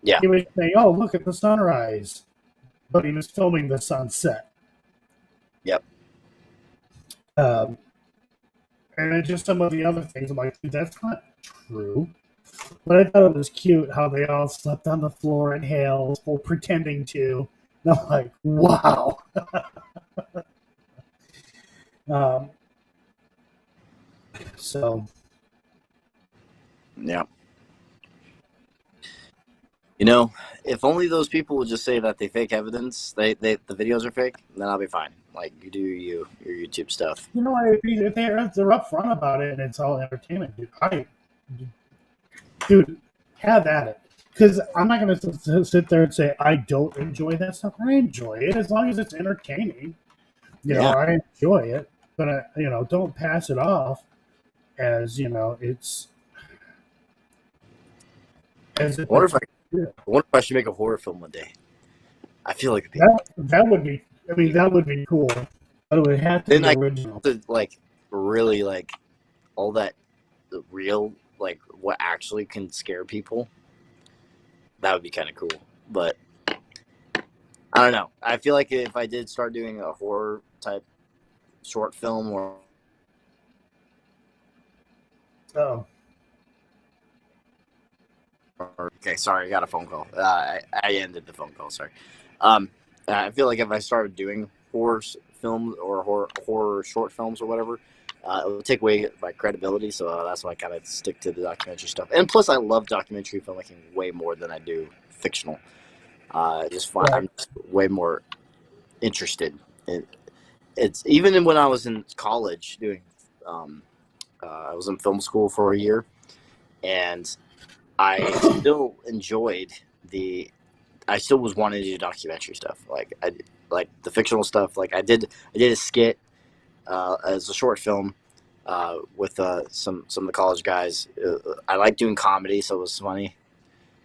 Yeah. He was saying, "Oh, look at the sunrise," but he was filming the sunset. Yep. And then just some of the other things, I'm like, "Dude, that's not true." But I thought it was cute how they all slept on the floor in Hales while pretending to. And I'm like, wow. So. Yeah. If only those people would just say that they fake evidence, the videos are fake, then I'll be fine. Like, you do your YouTube stuff. If they're upfront about it and it's all entertainment, dude, have at it. Because I'm not going to sit there and say I don't enjoy that stuff. I enjoy it as long as it's entertaining. I enjoy it, but don't pass it off as it's. I wonder if I should make a horror film one day. I feel like that would be. I mean, that would be cool. But it would have to be original. Really all that real, what actually can scare people. That would be kind of cool. But I don't know. I feel like if I did start doing a horror type short film or. Oh. Okay, sorry, I got a phone call. I ended the phone call. Sorry. I feel like if I started doing horror films or horror short films or whatever, it would take away my credibility. So that's why I kind of stick to the documentary stuff. And plus, I love documentary filmmaking way more than I do fictional. I'm just way more interested. It's even when I was in college doing. I was in film school for a year, and I still enjoyed I still was wanting to do documentary stuff. Like the fictional stuff. Like I did a skit as a short film with some of the college guys. I like doing comedy, so it was funny.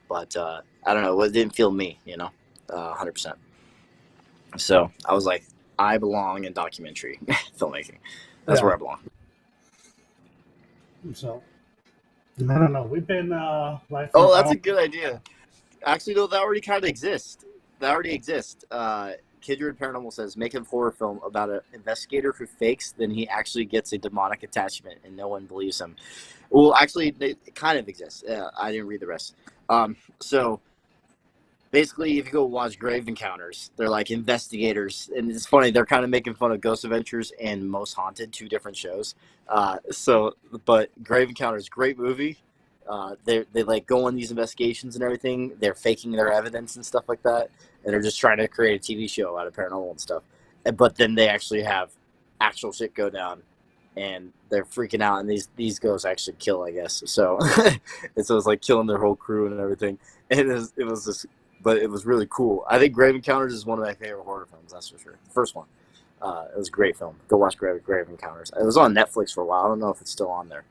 But I don't know, it didn't feel me, 100%. So I was like, I belong in documentary filmmaking. That's where I belong. So. I don't know. We've been that's a good idea. Actually, no, that already kind of exists. Kindred Paranormal says, make a horror film about an investigator who fakes, then he actually gets a demonic attachment and no one believes him. Well, actually, it kind of exists. I didn't read the rest. So basically, if you go watch Grave Encounters, they're like investigators. And it's funny, they're kind of making fun of Ghost Adventures and Most Haunted, two different shows. But Grave Encounters, great movie. They go on these investigations and everything. They're faking their evidence and stuff like that. And they're just trying to create a TV show out of paranormal and stuff. But then they actually have actual shit go down. And they're freaking out. And these ghosts actually kill, I guess. So, and so it's like killing their whole crew and everything. And it was just... But it was really cool. I think Grave Encounters is one of my favorite horror films, that's for sure. The first one. It was a great film. Go watch Grave Encounters. It was on Netflix for a while. I don't know if it's still on there.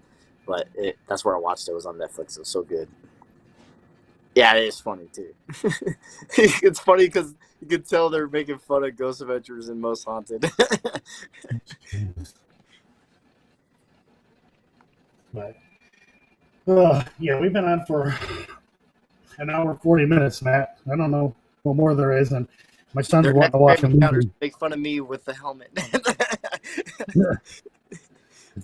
But that's where I watched it. It was on Netflix. It was so good. Yeah, it is funny, too. It's funny because you can tell they're making fun of Ghost Adventures and Most Haunted. But, we've been on for an hour 40 minutes, Matt. I don't know what more there is, and my son's wanting to watch a movie. Make fun of me with the helmet.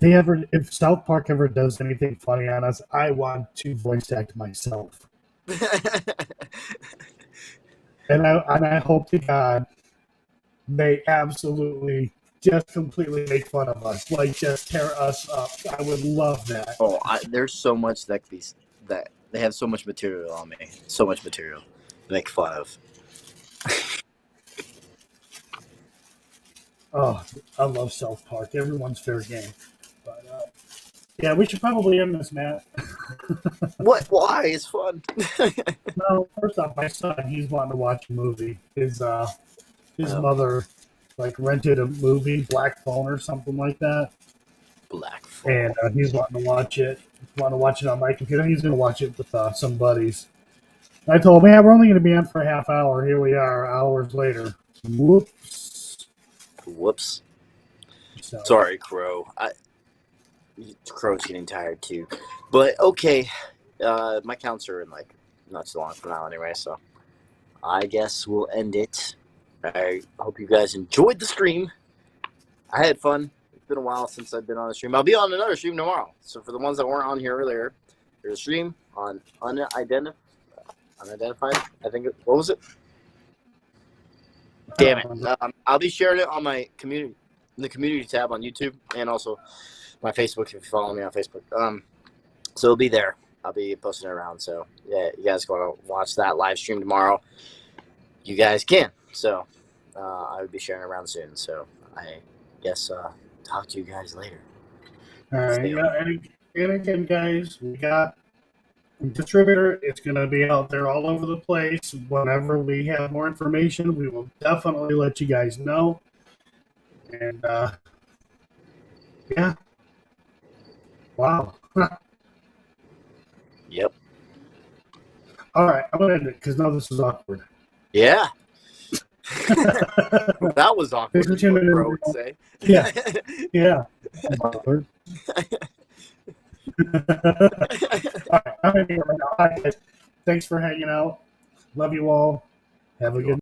If South Park ever does anything funny on us, I want to voice act myself. And I hope to God they absolutely just completely make fun of us, like just tear us up. I would love that. Oh, there's so much that they have so much material on me, so much material to make fun of. Oh, I love South Park. Everyone's fair game. But yeah, we should probably end this, Matt. What? Why? It's fun. No, first off, my son, he's wanting to watch a movie. His Oh. mother like rented a movie, Black Phone or something like that, Black Phone. and he's wanting to watch it. Want to watch it on my computer. He's going to watch it with some buddies. I told him, "Yeah, we're only going to be on for a half hour." Here we are, hours later. Whoops. So, Sorry, Crow. Crow's getting tired too. But okay, my counts are in like not so long from now anyway, so I guess we'll end it. I hope you guys enjoyed the stream. I had fun. It's been a while since I've been on a stream. I'll be on another stream tomorrow. So for the ones that weren't on here earlier, there's a stream on unidentified. I think. What was it? Damn it! I'll be sharing it on my community, the community tab on YouTube, and also my Facebook if you follow me on Facebook. So it'll be there. I'll be posting it around. So yeah, you guys want to watch that live stream tomorrow? You guys can. So I will be sharing it around soon. So I guess talk to you guys later. all right, yeah, and again, guys, we got a distributor. It's going to be out there all over the place. Whenever we have more information, we will definitely let you guys know. And yeah, wow. Yep. All right, I'm going to end it because now this is awkward. Yeah. That was awkward. Thanks for tuning in, Bro would say. Yeah. Yeah. Awkward. All right, I'm in here right now. All right, guys. Thanks for hanging out. Love you all. Have a good